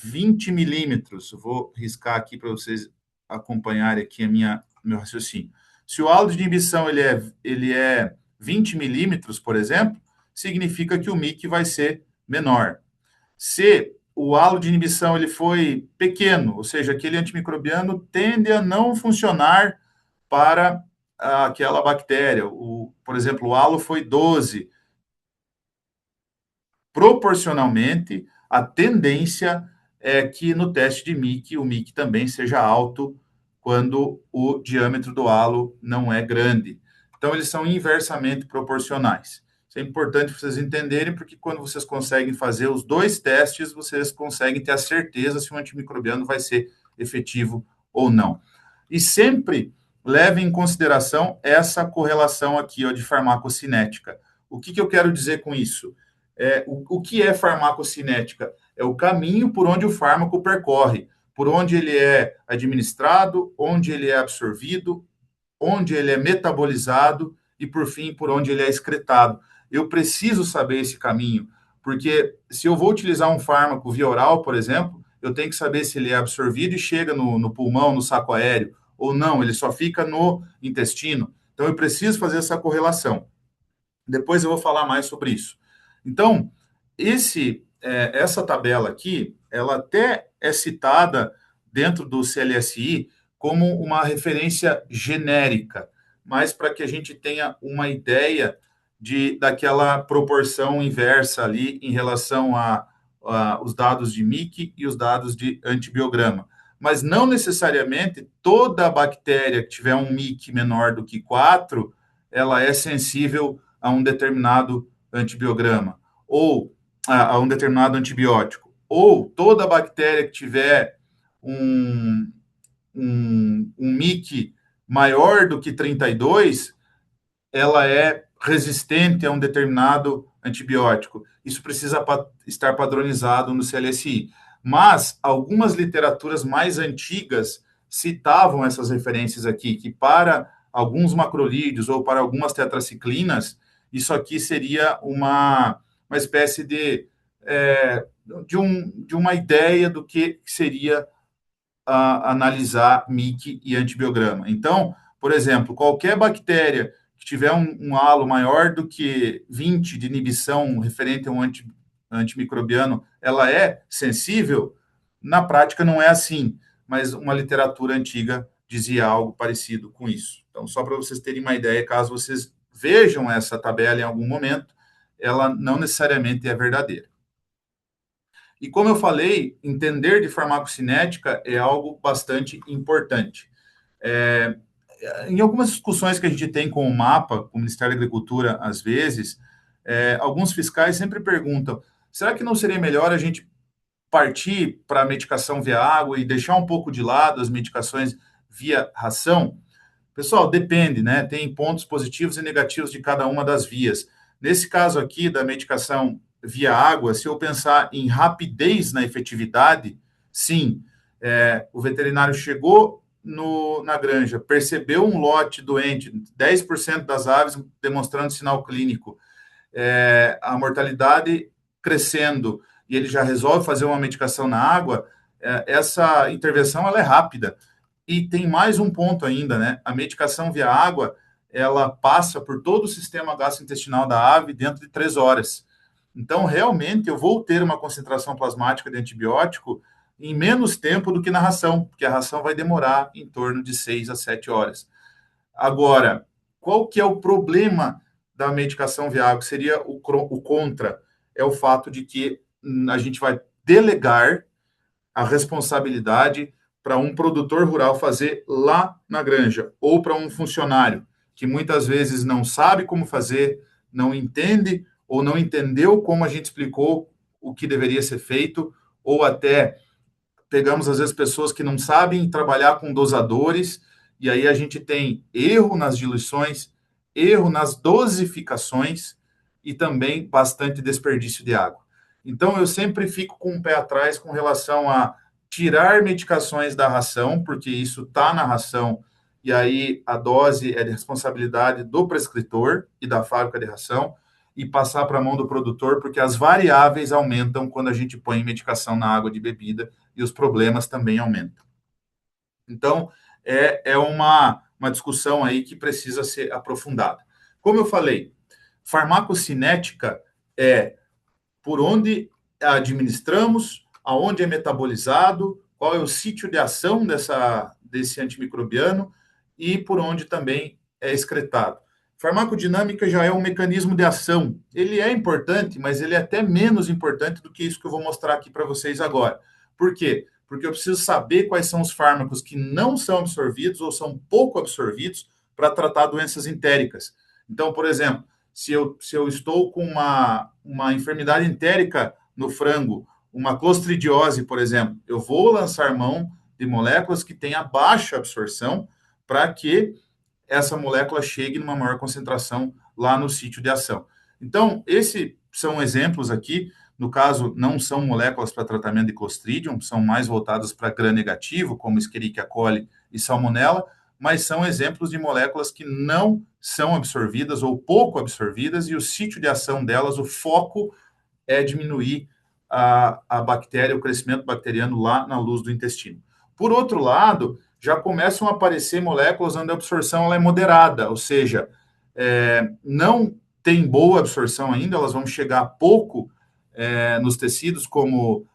20 milímetros, eu vou riscar aqui para vocês acompanharem aqui meu raciocínio. Se o halo de inibição ele é 20 milímetros, por exemplo, significa que o MIC vai ser menor. Se o halo de inibição ele foi pequeno, ou seja, aquele antimicrobiano tende a não funcionar para aquela bactéria. Por exemplo, o halo foi 12. Proporcionalmente, a tendência é que no teste de MIC, o MIC também seja alto quando o diâmetro do halo não é grande. Então, eles são inversamente proporcionais. Isso é importante vocês entenderem, porque quando vocês conseguem fazer os dois testes, vocês conseguem ter a certeza se o antimicrobiano vai ser efetivo ou não. E sempre levem em consideração essa correlação aqui, ó, de farmacocinética. O que eu quero dizer com isso? O que é farmacocinética? É o caminho por onde o fármaco percorre, por onde ele é administrado, onde ele é absorvido, onde ele é metabolizado e, por fim, por onde ele é excretado. Eu preciso saber esse caminho, porque se eu vou utilizar um fármaco via oral, por exemplo, eu tenho que saber se ele é absorvido e chega no pulmão, no saco aéreo, ou não, ele só fica no intestino. Então, eu preciso fazer essa correlação. Depois eu vou falar mais sobre isso. Então, essa tabela aqui, ela até é citada dentro do CLSI como uma referência genérica, mas para que a gente tenha uma ideia daquela proporção inversa ali em relação os dados de MIC e os dados de antibiograma. Mas não necessariamente toda bactéria que tiver um MIC menor do que 4, ela é sensível a um determinado antibiograma, ou a um determinado antibiótico, ou toda bactéria que tiver um MIC maior do que 32, ela é resistente a um determinado antibiótico. Isso precisa estar padronizado no CLSI. Mas algumas literaturas mais antigas citavam essas referências aqui, que para alguns macrolídeos ou para algumas tetraciclinas, isso aqui seria uma espécie de uma ideia do que seria analisar MIC e antibiograma. Então, por exemplo, qualquer bactéria que tiver um halo maior do que 20 de inibição referente a um antimicrobiano, ela é sensível? Na prática não é assim, mas uma literatura antiga dizia algo parecido com isso. Então, só para vocês terem uma ideia, caso vocês vejam essa tabela em algum momento, ela não necessariamente é verdadeira. E como eu falei, entender de farmacocinética é algo bastante importante. Em algumas discussões que a gente tem com o MAPA, com o Ministério da Agricultura, às vezes, alguns fiscais sempre perguntam, será que não seria melhor a gente partir para a medicação via água e deixar um pouco de lado as medicações via ração? Pessoal, depende, né? Tem pontos positivos e negativos de cada uma das vias. Nesse caso aqui, da medicação via água, se eu pensar em rapidez na efetividade, sim, o veterinário chegou na granja, percebeu um lote doente, 10% das aves demonstrando sinal clínico, a mortalidade crescendo, e ele já resolve fazer uma medicação na água, essa intervenção ela é rápida. E tem mais um ponto ainda, né? A medicação via água, ela passa por todo o sistema gastrointestinal da ave dentro de 3 horas. Então, realmente, eu vou ter uma concentração plasmática de antibiótico em menos tempo do que na ração, porque a ração vai demorar em torno de 6 a 7 horas. Agora, qual que é o problema da medicação via água? Seria o contra, é o fato de que a gente vai delegar a responsabilidade para um produtor rural fazer lá na granja, ou para um funcionário que muitas vezes não sabe como fazer, não entende ou não entendeu como a gente explicou o que deveria ser feito, ou até pegamos, às vezes, pessoas que não sabem trabalhar com dosadores, e aí a gente tem erro nas diluições, erro nas dosificações e também bastante desperdício de água. Então, eu sempre fico com o pé atrás com relação a tirar medicações da ração, porque isso está na ração, e aí a dose é de responsabilidade do prescritor e da fábrica de ração, e passar para a mão do produtor, porque as variáveis aumentam quando a gente põe medicação na água de bebida, e os problemas também aumentam. Então, é uma discussão aí que precisa ser aprofundada. Como eu falei, farmacocinética é por onde administramos, aonde é metabolizado, qual é o sítio de ação desse antimicrobiano e por onde também é excretado. Farmacodinâmica já é um mecanismo de ação. Ele é importante, mas ele é até menos importante do que isso que eu vou mostrar aqui para vocês agora. Por quê? Porque eu preciso saber quais são os fármacos que não são absorvidos ou são pouco absorvidos para tratar doenças entéricas. Então, por exemplo, se eu estou com uma enfermidade entérica no frango, uma clostridiose, por exemplo, eu vou lançar mão de moléculas que têm a baixa absorção para que essa molécula chegue numa maior concentração lá no sítio de ação. Então, esses são exemplos aqui. No caso, não são moléculas para tratamento de Clostridium, são mais voltadas para gram-negativo, como Escherichia coli e Salmonella, mas são exemplos de moléculas que não são absorvidas ou pouco absorvidas, e o sítio de ação delas, o foco é diminuir a bactéria, o crescimento bacteriano lá na luz do intestino. Por outro lado, já começam a aparecer moléculas onde a absorção ela é moderada, ou seja, não tem boa absorção ainda, elas vão chegar pouco nos tecidos, como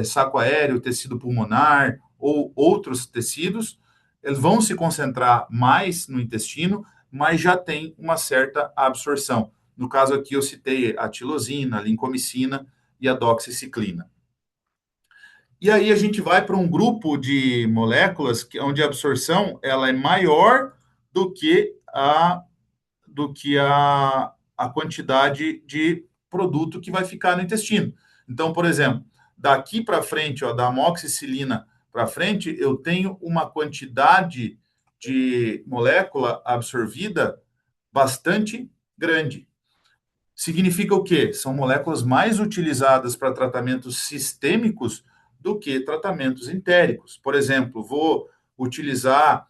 saco aéreo, tecido pulmonar ou outros tecidos, eles vão se concentrar mais no intestino, mas já tem uma certa absorção. No caso aqui eu citei a tirosina, a lincomicina e a doxiciclina. E aí a gente vai para um grupo de moléculas onde a absorção ela é maior do que a quantidade de produto que vai ficar no intestino. Então, por exemplo, daqui para frente, da amoxicilina para frente, eu tenho uma quantidade de molécula absorvida bastante grande. Significa o quê? São moléculas mais utilizadas para tratamentos sistêmicos do que tratamentos entéricos. Por exemplo, vou utilizar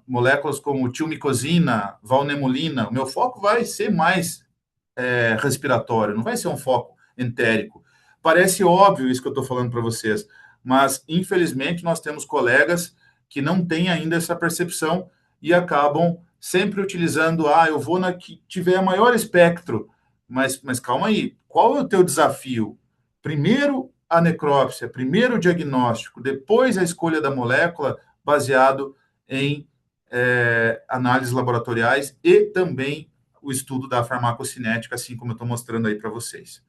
moléculas como tilmicosina, valnemolina. O meu foco vai ser mais respiratório, não vai ser um foco entérico. Parece óbvio isso que eu estou falando para vocês, mas infelizmente nós temos colegas que não têm ainda essa percepção e acabam sempre utilizando, eu vou na que tiver maior espectro, mas calma aí, qual é o teu desafio? Primeiro a necrópsia, primeiro o diagnóstico, depois a escolha da molécula baseado em análises laboratoriais e também o estudo da farmacocinética, assim como eu estou mostrando aí para vocês.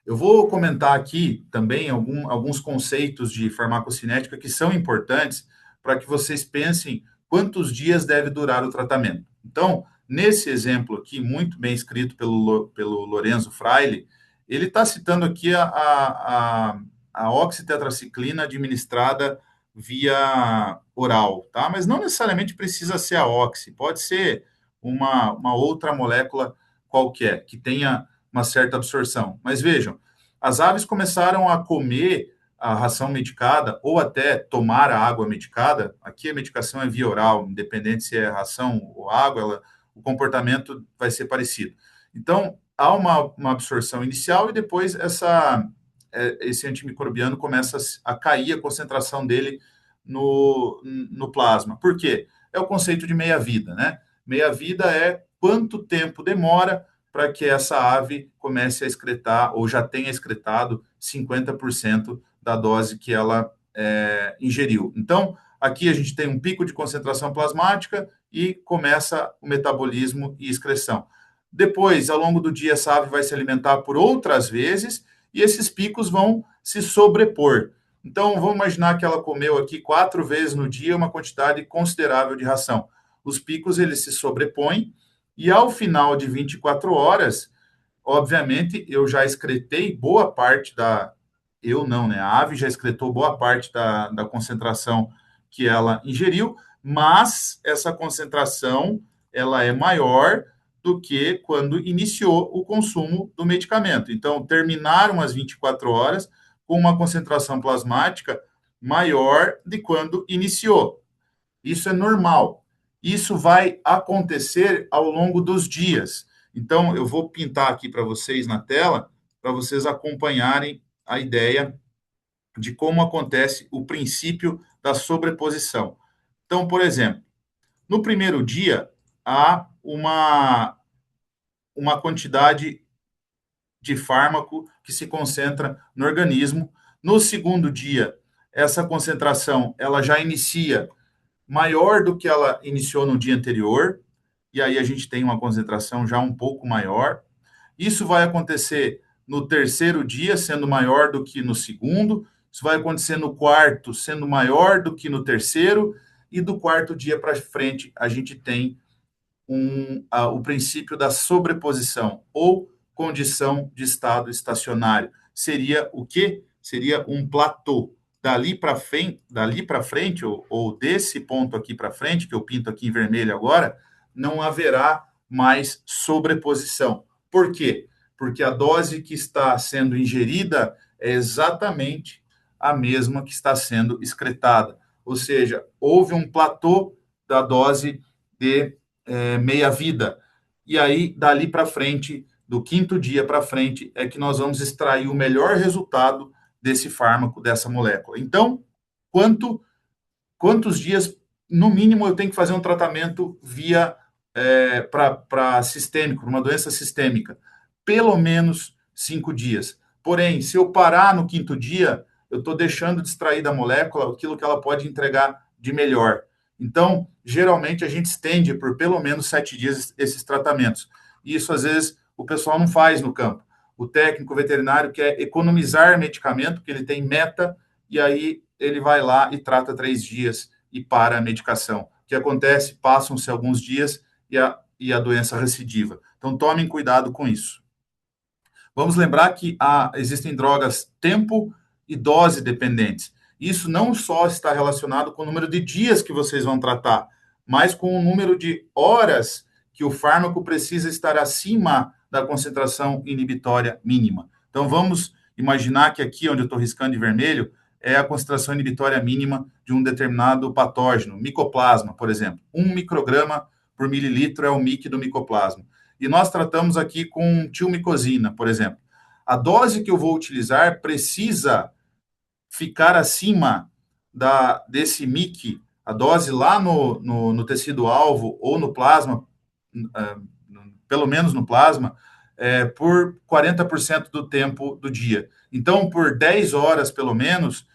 Eu vou comentar aqui também alguns conceitos de farmacocinética que são importantes para que vocês pensem quantos dias deve durar o tratamento. Então, nesse exemplo aqui, muito bem escrito pelo Lorenzo Fraile, ele está citando aqui a oxitetraciclina administrada via oral, tá? Mas não necessariamente precisa ser a oxi, pode ser uma outra molécula qualquer que tenha uma certa absorção. Mas vejam, as aves começaram a comer a ração medicada ou até tomar a água medicada. Aqui a medicação é via oral, independente se é ração ou água, o comportamento vai ser parecido. Então, há uma absorção inicial e depois esse antimicrobiano começa a cair a concentração dele no plasma. Por quê? É o conceito de meia-vida, né? Meia-vida é quanto tempo demora para que essa ave comece a excretar, ou já tenha excretado 50% da dose que ela ingeriu. Então, aqui a gente tem um pico de concentração plasmática e começa o metabolismo e excreção. Depois, ao longo do dia, essa ave vai se alimentar por outras vezes e esses picos vão se sobrepor. Então, vamos imaginar que ela comeu aqui 4 vezes no dia uma quantidade considerável de ração. Os picos, eles se sobrepõem e ao final de 24 horas, obviamente, eu já excretei boa parte eu não, né? A ave já excretou boa parte da concentração que ela ingeriu, mas essa concentração, ela é maior do que quando iniciou o consumo do medicamento. Então, terminaram as 24 horas com uma concentração plasmática maior de quando iniciou. Isso é normal. Isso vai acontecer ao longo dos dias. Então, eu vou pintar aqui para vocês na tela, para vocês acompanharem a ideia de como acontece o princípio da sobreposição. Então, por exemplo, no primeiro dia, há uma quantidade de fármaco que se concentra no organismo. No segundo dia, essa concentração ela já inicia maior do que ela iniciou no dia anterior, e aí a gente tem uma concentração já um pouco maior. Isso vai acontecer no terceiro dia, sendo maior do que no segundo. Isso vai acontecer no quarto, sendo maior do que no terceiro. E do quarto dia para frente, a gente tem o princípio da sobreposição ou condição de estado estacionário. Seria o quê? Seria um platô. Dali para frente ou desse ponto aqui para frente, que eu pinto aqui em vermelho agora, não haverá mais sobreposição. Por quê? Porque a dose que está sendo ingerida é exatamente a mesma que está sendo excretada. Ou seja, houve um platô da dose de meia-vida. E aí, dali para frente, do quinto dia para frente, é que nós vamos extrair o melhor resultado desse fármaco, dessa molécula. Então, quantos dias, no mínimo, eu tenho que fazer um tratamento via para sistêmico, uma doença sistêmica? Pelo menos 5 dias. Porém, se eu parar no quinto dia, eu estou deixando de extrair da molécula aquilo que ela pode entregar de melhor. Então, geralmente, a gente estende por pelo menos 7 dias esses tratamentos. E isso, às vezes, o pessoal não faz no campo. O técnico veterinário quer economizar medicamento, porque ele tem meta, e aí ele vai lá e trata 3 dias e para a medicação. O que acontece? Passam-se alguns dias e a doença recidiva. Então, tomem cuidado com isso. Vamos lembrar que existem drogas tempo e dose dependentes. Isso não só está relacionado com o número de dias que vocês vão tratar, mas com o número de horas que o fármaco precisa estar acima da concentração inibitória mínima. Então, vamos imaginar que aqui, onde eu estou riscando de vermelho, é a concentração inibitória mínima de um determinado patógeno, micoplasma, por exemplo. 1 micrograma por mililitro é o MIC do micoplasma. E nós tratamos aqui com tilmicosina, por exemplo. A dose que eu vou utilizar precisa ficar acima desse MIC, a dose lá no tecido-alvo ou no plasma, pelo menos no plasma, por 40% do tempo do dia. Então, por 10 horas, pelo menos,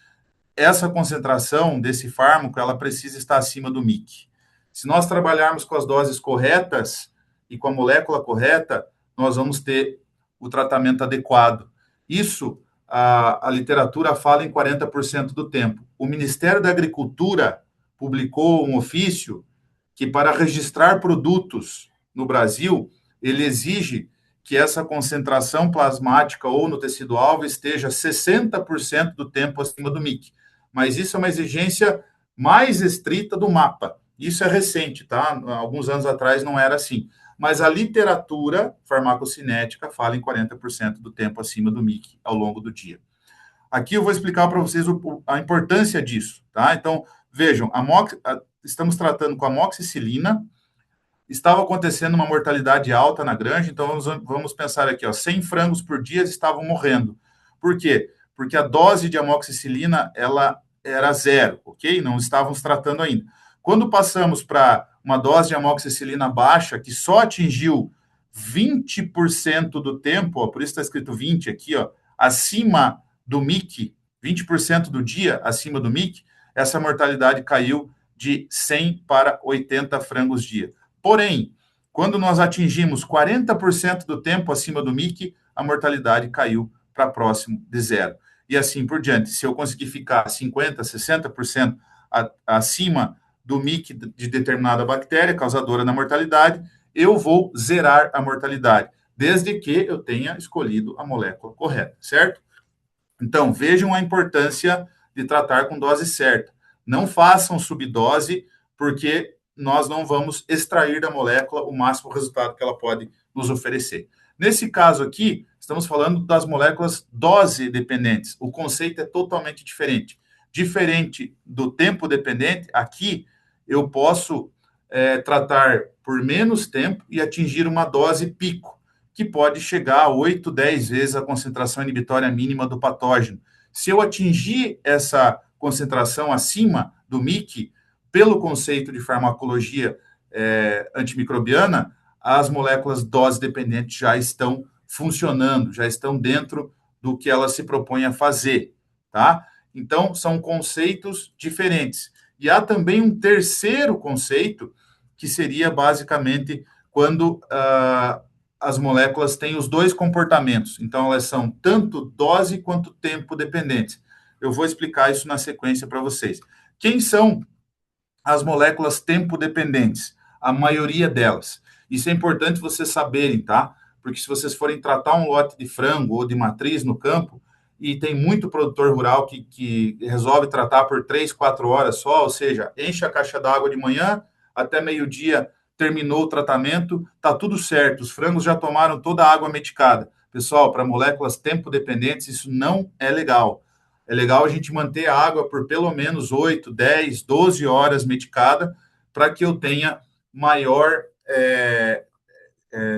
essa concentração desse fármaco, ela precisa estar acima do MIC. Se nós trabalharmos com as doses corretas e com a molécula correta, nós vamos ter o tratamento adequado. Isso, a literatura fala em 40% do tempo. O Ministério da Agricultura publicou um ofício que, para registrar produtos no Brasil, ele exige que essa concentração plasmática ou no tecido-alvo esteja 60% do tempo acima do MIC. Mas isso é uma exigência mais estrita do mapa. Isso é recente, tá? Alguns anos atrás não era assim. Mas a literatura farmacocinética fala em 40% do tempo acima do MIC ao longo do dia. Aqui eu vou explicar para vocês a importância disso, tá? Então, vejam, estamos tratando com amoxicilina, estava acontecendo uma mortalidade alta na granja, então vamos pensar aqui, 100 frangos por dia estavam morrendo. Por quê? Porque a dose de amoxicilina, ela era 0, ok? Não estávamos tratando ainda. Quando passamos para uma dose de amoxicilina baixa, que só atingiu 20% do tempo, por isso está escrito 20 aqui, acima do MIC, 20% do dia acima do MIC, essa mortalidade caiu de 100 para 80 frangos dia. Porém, quando nós atingimos 40% do tempo acima do MIC, a mortalidade caiu para próximo de 0. E assim por diante. Se eu conseguir ficar 50%, 60% acima do MIC de determinada bactéria causadora da mortalidade, eu vou zerar a mortalidade, desde que eu tenha escolhido a molécula correta, certo? Então, vejam a importância de tratar com dose certa. Não façam subdose, porque nós não vamos extrair da molécula o máximo resultado que ela pode nos oferecer. Nesse caso aqui, estamos falando das moléculas dose dependentes. O conceito é totalmente diferente. Diferente do tempo dependente, aqui eu posso tratar por menos tempo e atingir uma dose pico, que pode chegar a 8, 10 vezes a concentração inibitória mínima do patógeno. Se eu atingir essa concentração acima do MIC, pelo conceito de farmacologia antimicrobiana, as moléculas dose dependentes já estão funcionando, já estão dentro do que elas se propõem a fazer, tá? Então, são conceitos diferentes. E há também um terceiro conceito, que seria basicamente quando as moléculas têm os dois comportamentos. Então, elas são tanto dose quanto tempo dependentes. Eu vou explicar isso na sequência para vocês. Quem são as moléculas tempo dependentes? A maioria delas. Isso é importante vocês saberem, tá? Porque se vocês forem tratar um lote de frango ou de matriz no campo, e tem muito produtor rural que resolve tratar por 3, 4 horas só, ou seja, enche a caixa d'água de manhã, até meio-dia terminou o tratamento, tá tudo certo, os frangos já tomaram toda a água medicada. Pessoal, para moléculas tempo dependentes, isso não é legal. É legal a gente manter a água por pelo menos 8, 10, 12 horas medicada, para que eu tenha maior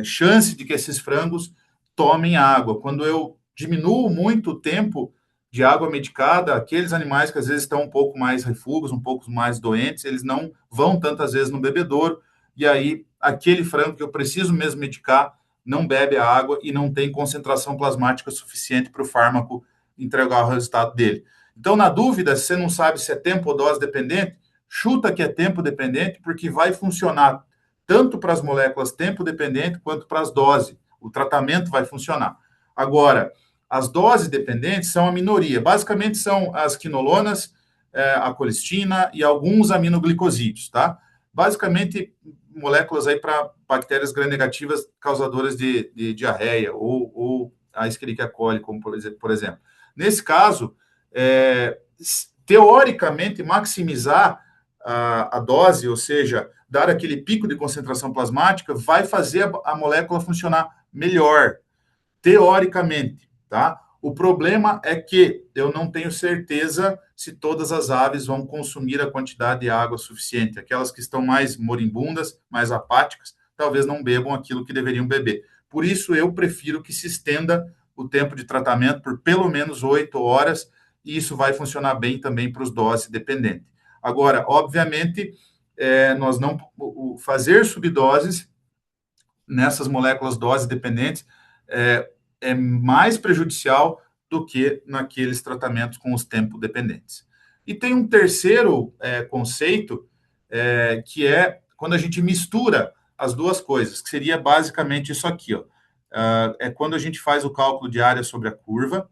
chance de que esses frangos tomem água. Quando eu diminuo muito o tempo de água medicada, aqueles animais que às vezes estão um pouco mais refugos, um pouco mais doentes, eles não vão tantas vezes no bebedouro, e aí aquele frango que eu preciso mesmo medicar não bebe a água e não tem concentração plasmática suficiente para o fármaco entregar o resultado dele. Então, na dúvida, se você não sabe se é tempo ou dose dependente, chuta que é tempo dependente, porque vai funcionar tanto para as moléculas tempo dependente quanto para as doses. O tratamento vai funcionar. Agora, as doses dependentes são a minoria. Basicamente, são as quinolonas, a colistina e alguns aminoglicosídeos, tá? Basicamente, moléculas aí para bactérias gram-negativas causadoras de diarreia ou a Escherichia coli, como por exemplo. Nesse caso, teoricamente, maximizar a dose, ou seja, dar aquele pico de concentração plasmática, vai fazer a molécula funcionar melhor, teoricamente, tá? O problema é que eu não tenho certeza se todas as aves vão consumir a quantidade de água suficiente. Aquelas que estão mais moribundas, mais apáticas, talvez não bebam aquilo que deveriam beber. Por isso, eu prefiro que se estenda o tempo de tratamento por pelo menos 8 horas, e isso vai funcionar bem também para os doses dependentes. Agora, obviamente, nós não fazer subdoses nessas moléculas dose dependentes é mais prejudicial do que naqueles tratamentos com os tempo dependentes. E tem um terceiro conceito, que é quando a gente mistura as duas coisas, que seria basicamente isso aqui, ó. É quando a gente faz o cálculo de área sobre a curva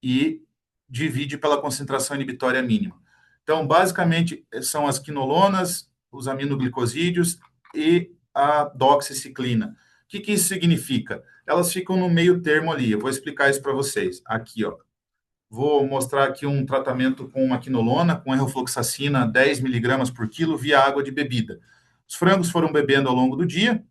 e divide pela concentração inibitória mínima. Então, basicamente, são as quinolonas, os aminoglicosídeos e a doxiciclina. O que isso significa? Elas ficam no meio termo ali. Eu vou explicar isso para vocês. Aqui, ó. Vou mostrar aqui um tratamento com uma quinolona, com enrofloxacina 10 miligramas por quilo via água de bebida. Os frangos foram bebendo ao longo do dia,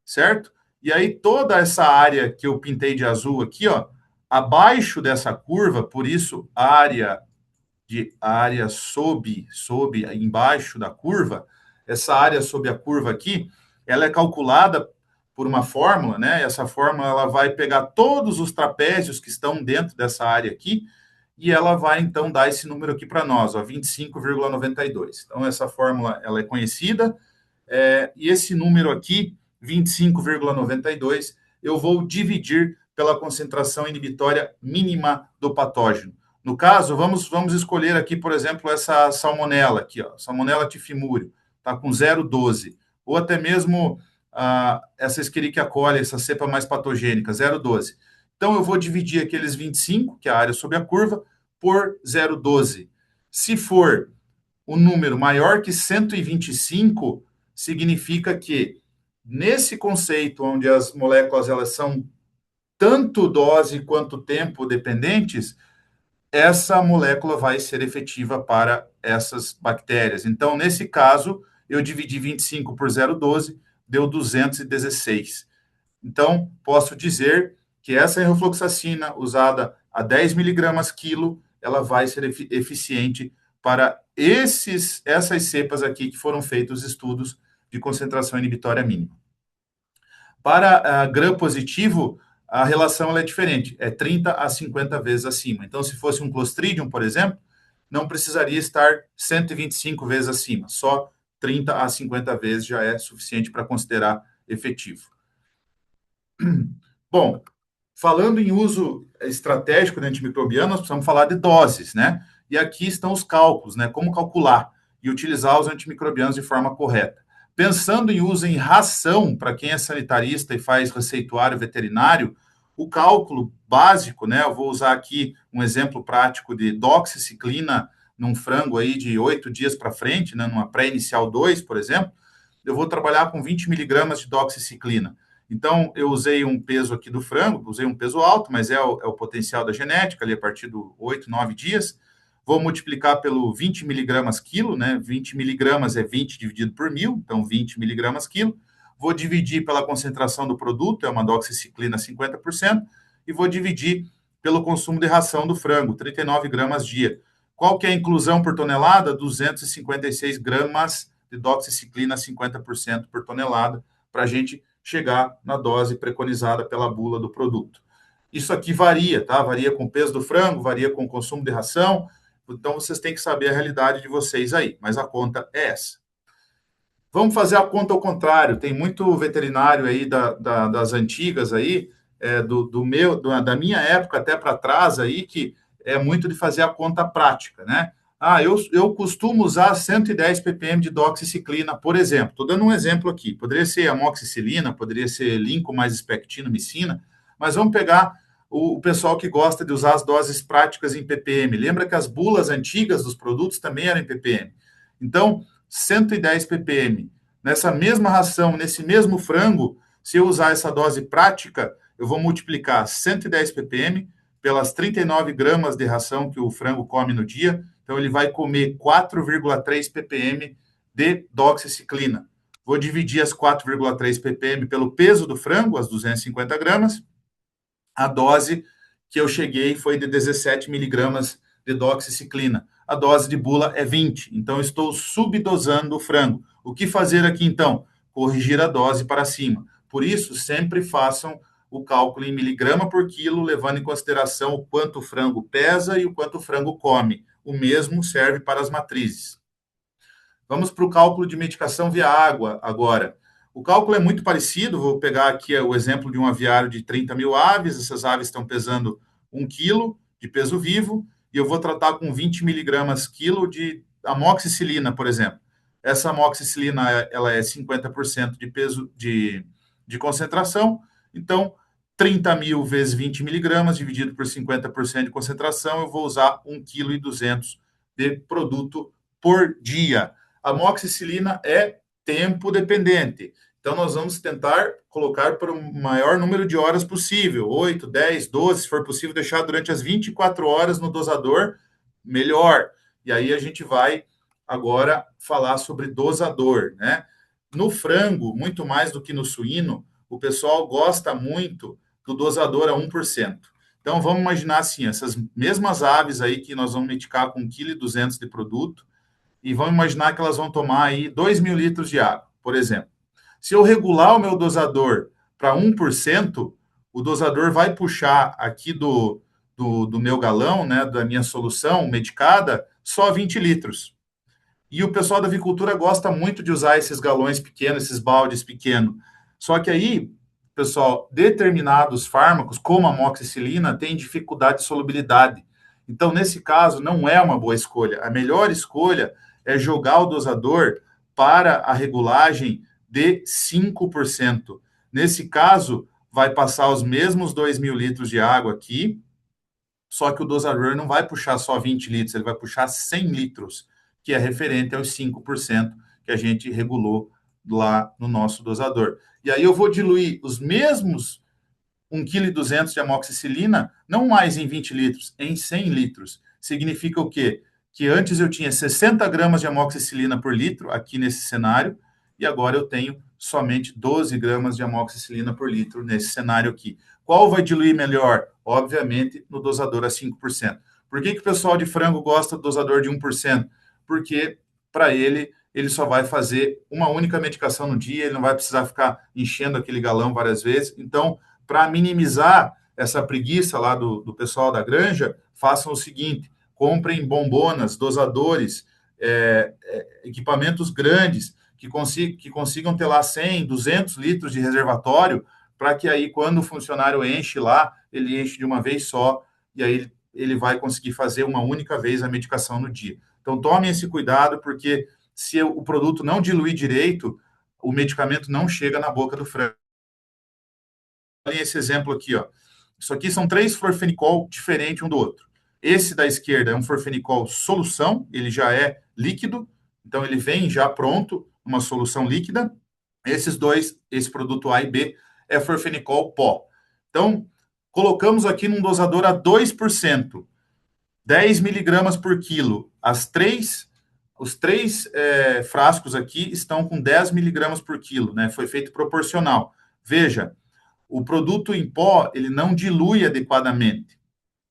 certo? E aí toda essa área que eu pintei de azul aqui, ó, abaixo dessa curva, por isso área sob embaixo da curva, essa área sob a curva aqui, ela é calculada por uma fórmula, né? Essa fórmula ela vai pegar todos os trapézios que estão dentro dessa área aqui e ela vai então dar esse número aqui para nós, ó, 25,92. Então essa fórmula ela é conhecida, e esse número aqui, 25,92, eu vou dividir pela concentração inibitória mínima do patógeno. No caso, vamos escolher aqui, por exemplo, essa salmonela aqui, ó, salmonela tifimúrio, está com 0,12, ou até mesmo essa Escherichia coli, essa cepa mais patogênica, 0,12. Então, eu vou dividir aqueles 25, que é a área sob a curva, por 0,12. Se for o número maior que 125, significa que, nesse conceito onde as moléculas elas são tanto dose quanto tempo dependentes, essa molécula vai ser efetiva para essas bactérias. Então, nesse caso, eu dividi 25 por 0,12, deu 216. Então, posso dizer que essa enrofloxacina usada a 10 miligramas quilo, ela vai ser eficiente para essas cepas aqui que foram feitos estudos de concentração inibitória mínima. Para gram positivo, a relação é diferente, é 30 a 50 vezes acima. Então, se fosse um Clostridium, por exemplo, não precisaria estar 125 vezes acima, só 30 a 50 vezes já é suficiente para considerar efetivo. Bom, falando em uso estratégico de antimicrobiano, nós precisamos falar de doses, né? E aqui estão os cálculos, né? Como calcular e utilizar os antimicrobianos de forma correta. Pensando em uso em ração, para quem é sanitarista e faz receituário veterinário, o cálculo básico, né? Eu vou usar aqui um exemplo prático de doxiciclina num frango aí de 8 dias para frente, né? Numa pré-inicial 2, por exemplo, eu vou trabalhar com 20 miligramas de doxiciclina. Então, eu usei um peso aqui do frango, usei um peso alto, mas é o potencial da genética, ali a partir do 8, 9 dias. Vou multiplicar pelo 20 miligramas quilo, né? 20 miligramas é 20 dividido por 1.000, então 20 miligramas quilo. Vou dividir pela concentração do produto, é uma doxiciclina 50%, e vou dividir pelo consumo de ração do frango, 39 gramas dia. Qual que é a inclusão por tonelada? 256 gramas de doxiciclina 50% por tonelada, para a gente chegar na dose preconizada pela bula do produto. Isso aqui varia, tá? Varia com o peso do frango, varia com o consumo de ração, então vocês têm que saber a realidade de vocês aí, mas a conta é essa. Vamos fazer a conta ao contrário, tem muito veterinário aí das antigas aí, da minha época até para trás aí, que é muito de fazer a conta prática, né? Eu costumo usar 110 ppm de doxiciclina, por exemplo. Estou dando um exemplo aqui. Poderia ser amoxicilina, poderia ser linco mais espectinomicina, mas vamos pegar o pessoal que gosta de usar as doses práticas em ppm. Lembra que as bulas antigas dos produtos também eram em ppm. Então, 110 ppm. Nessa mesma ração, nesse mesmo frango, se eu usar essa dose prática, eu vou multiplicar 110 ppm pelas 39 gramas de ração que o frango come no dia. Então, ele vai comer 4,3 ppm de doxiciclina. Vou dividir as 4,3 ppm pelo peso do frango, as 250 gramas. A dose que eu cheguei foi de 17 miligramas de doxiciclina. A dose de bula é 20, então eu estou subdosando o frango. O que fazer aqui, então? Corrigir a dose para cima. Por isso, sempre façam o cálculo em miligrama por quilo, levando em consideração o quanto o frango pesa e o quanto o frango come. O mesmo serve para as matrizes. Vamos para o cálculo de medicação via água agora. O cálculo é muito parecido, vou pegar aqui o exemplo de um aviário de 30 mil aves, essas aves estão pesando 1 quilo de peso vivo, e eu vou tratar com 20 miligramas quilo de amoxicilina, por exemplo. Essa amoxicilina, ela é 50% de peso de concentração, então 30 mil vezes 20 miligramas, dividido por 50% de concentração, eu vou usar 1,2 kg de produto por dia. A amoxicilina é tempo dependente. Então, nós vamos tentar colocar para o maior número de horas possível, 8, 10, 12, se for possível, deixar durante as 24 horas no dosador, melhor. E aí a gente vai agora falar sobre dosador, né? No frango, muito mais do que no suíno, o pessoal gosta muito do dosador a 1%. Então, vamos imaginar assim, essas mesmas aves aí que nós vamos medicar com 1,2 kg de produto, e vamos imaginar que elas vão tomar aí 2.000 litros de água, por exemplo. Se eu regular o meu dosador para 1%, o dosador vai puxar aqui do meu galão, né, da minha solução medicada, só 20 litros. E o pessoal da avicultura gosta muito de usar esses galões pequenos, esses baldes pequenos. Só que aí, pessoal, determinados fármacos, como a amoxicilina, têm dificuldade de solubilidade. Então, nesse caso, não é uma boa escolha. A melhor escolha é jogar o dosador para a regulagem de 5%. Nesse caso, vai passar os mesmos 2.000 litros de água aqui, só que o dosador não vai puxar só 20 litros, ele vai puxar 100 litros, que é referente aos 5% que a gente regulou lá no nosso dosador. E aí eu vou diluir os mesmos 1,2 kg de amoxicilina, não mais em 20 litros, em 100 litros. Significa o quê? Que antes eu tinha 60 gramas de amoxicilina por litro, aqui nesse cenário, e agora eu tenho somente 12 gramas de amoxicilina por litro nesse cenário aqui. Qual vai diluir melhor? Obviamente, no dosador a 5%. Por que o pessoal de frango gosta do dosador de 1%? Porque, para ele só vai fazer uma única medicação no dia, ele não vai precisar ficar enchendo aquele galão várias vezes. Então, para minimizar essa preguiça lá do pessoal da granja, façam o seguinte: comprem bombonas, dosadores, equipamentos grandes, que consigam ter lá 100, 200 litros de reservatório, para que aí, quando o funcionário enche lá, ele enche de uma vez só, e aí ele vai conseguir fazer uma única vez a medicação no dia. Então, tomem esse cuidado, porque se o produto não diluir direito, o medicamento não chega na boca do frango. Olha esse exemplo aqui, ó. Isso aqui são 3 florfenicol diferentes um do outro. Esse da esquerda é um florfenicol solução, ele já é líquido, então ele vem já pronto, uma solução líquida. Esses dois, esse produto A e B, é florfenicol pó. Então, colocamos aqui num dosador a 2%, 10 miligramas por quilo. Os três frascos aqui estão com 10 miligramas por quilo, né? Foi feito proporcional. Veja, o produto em pó, ele não dilui adequadamente.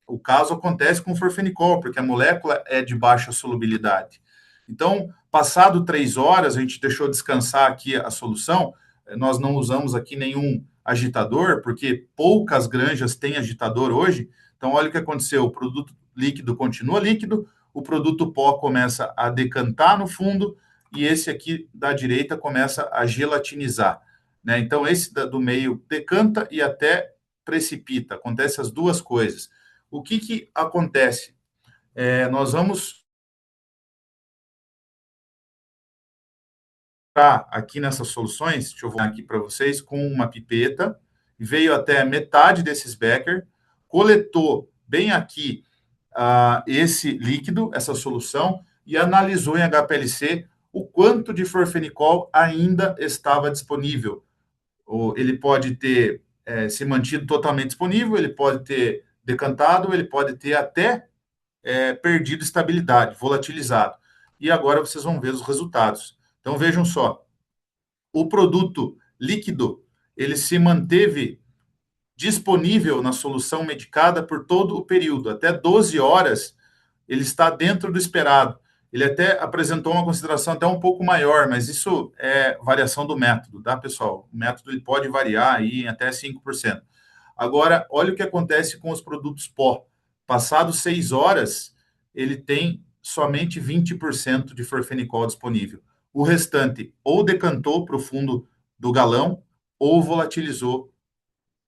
O caso acontece com o florfenicol, porque a molécula é de baixa solubilidade. Então, passado 3 horas, a gente deixou descansar aqui a solução, nós não usamos aqui nenhum agitador, porque poucas granjas têm agitador hoje. Então, olha o que aconteceu, o produto líquido continua líquido, o produto pó começa a decantar no fundo, e esse aqui da direita começa a gelatinizar, né? Então, esse do meio decanta e até precipita, acontece as duas coisas. O que acontece? Nós vamos aqui nessas soluções, deixa eu voltar aqui para vocês, com uma pipeta, veio até metade desses Becker, coletou bem aqui esse líquido, essa solução, e analisou em HPLC o quanto de florfenicol ainda estava disponível. Ele pode ter se mantido totalmente disponível, ele pode ter decantado, ele pode ter até perdido estabilidade, volatilizado. E agora vocês vão ver os resultados. Então, vejam só, o produto líquido, ele se manteve disponível na solução medicada por todo o período, até 12 horas, ele está dentro do esperado. Ele até apresentou uma consideração até um pouco maior, mas isso é variação do método, tá, pessoal? O método ele pode variar aí em até 5%. Agora, olha o que acontece com os produtos pó. Passados 6 horas, ele tem somente 20% de florfenicol disponível. O restante ou decantou para o fundo do galão ou volatilizou.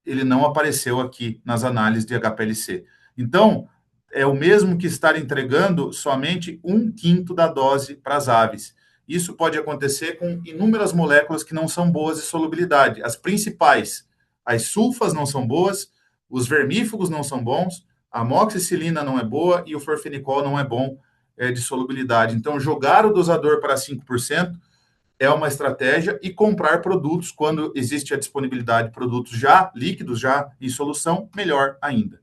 Ele não apareceu aqui nas análises de HPLC. Então, é o mesmo que estar entregando somente 1/5 da dose para as aves. Isso pode acontecer com inúmeras moléculas que não são boas de solubilidade. As principais, as sulfas não são boas, os vermífugos não são bons, a amoxicilina não é boa e o florfenicol não é bom de solubilidade. Então, jogar o dosador para 5% é uma estratégia, e comprar produtos quando existe a disponibilidade de produtos já líquidos, já em solução, melhor ainda.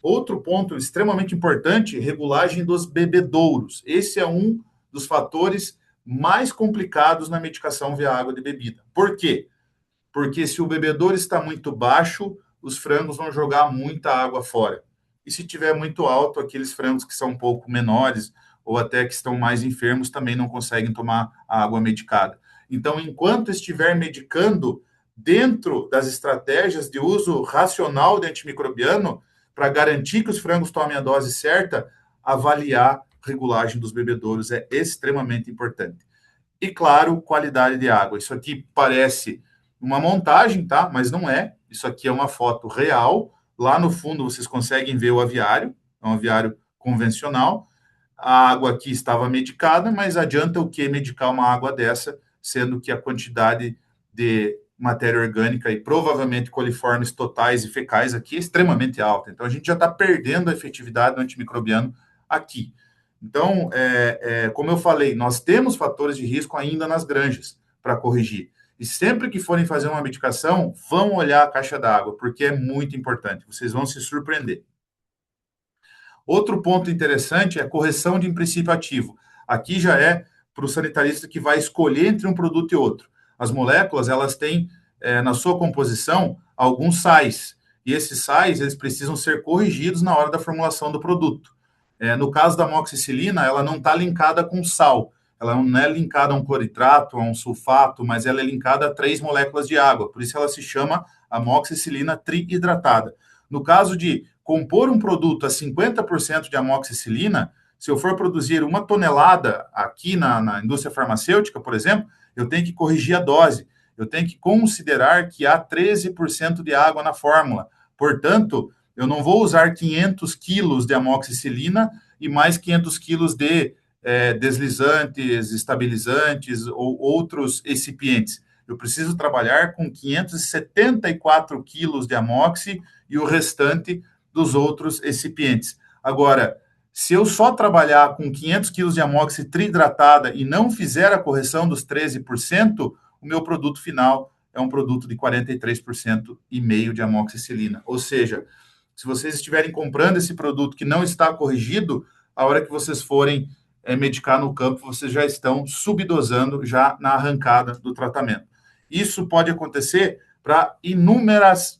Outro ponto extremamente importante, regulagem dos bebedouros. Esse é um dos fatores mais complicados na medicação via água de bebida. Por quê? Porque se o bebedouro está muito baixo, os frangos vão jogar muita água fora. E se tiver muito alto, aqueles frangos que são um pouco menores ou até que estão mais enfermos também não conseguem tomar a água medicada. Então, enquanto estiver medicando, dentro das estratégias de uso racional de antimicrobiano, para garantir que os frangos tomem a dose certa, avaliar regulagem dos bebedouros é extremamente importante. E, claro, qualidade de água. Isso aqui parece uma montagem, tá? Mas não é. Isso aqui é uma foto real. Lá no fundo vocês conseguem ver o aviário, é um aviário convencional. A água aqui estava medicada, mas adianta o que medicar uma água dessa, sendo que a quantidade de matéria orgânica e provavelmente coliformes totais e fecais aqui é extremamente alta. Então, a gente já está perdendo a efetividade do antimicrobiano aqui. Então, como eu falei, nós temos fatores de risco ainda nas granjas para corrigir. E sempre que forem fazer uma medicação, vão olhar a caixa d'água, porque é muito importante. Vocês vão se surpreender. Outro ponto interessante é a correção de princípio ativo. Aqui já é para o sanitarista que vai escolher entre um produto e outro. As moléculas, elas têm na sua composição alguns sais, e esses sais, eles precisam ser corrigidos na hora da formulação do produto. No caso da amoxicilina, ela não está linkada com sal, ela não é linkada a um cloridrato, a um sulfato, mas ela é linkada a 3 moléculas de água, por isso ela se chama amoxicilina trihidratada. No caso de compor um produto a 50% de amoxicilina, se eu for produzir 1 tonelada aqui na indústria farmacêutica, por exemplo, eu tenho que corrigir a dose. eu tenho que considerar que há 13% de água na fórmula. Portanto, eu não vou usar 500 quilos de amoxicilina e mais 500 quilos de deslizantes, estabilizantes ou outros excipientes. Eu preciso trabalhar com 574 quilos de amoxi e o restante dos outros excipientes. Agora, se eu só trabalhar com 500 quilos de amoxi trihidratada e não fizer a correção dos 13%, o meu produto final é um produto de 43% e meio de amoxicilina. Ou seja, se vocês estiverem comprando esse produto que não está corrigido, a hora que vocês forem medicar no campo, vocês já estão subdosando já na arrancada do tratamento. Isso pode acontecer para inúmeras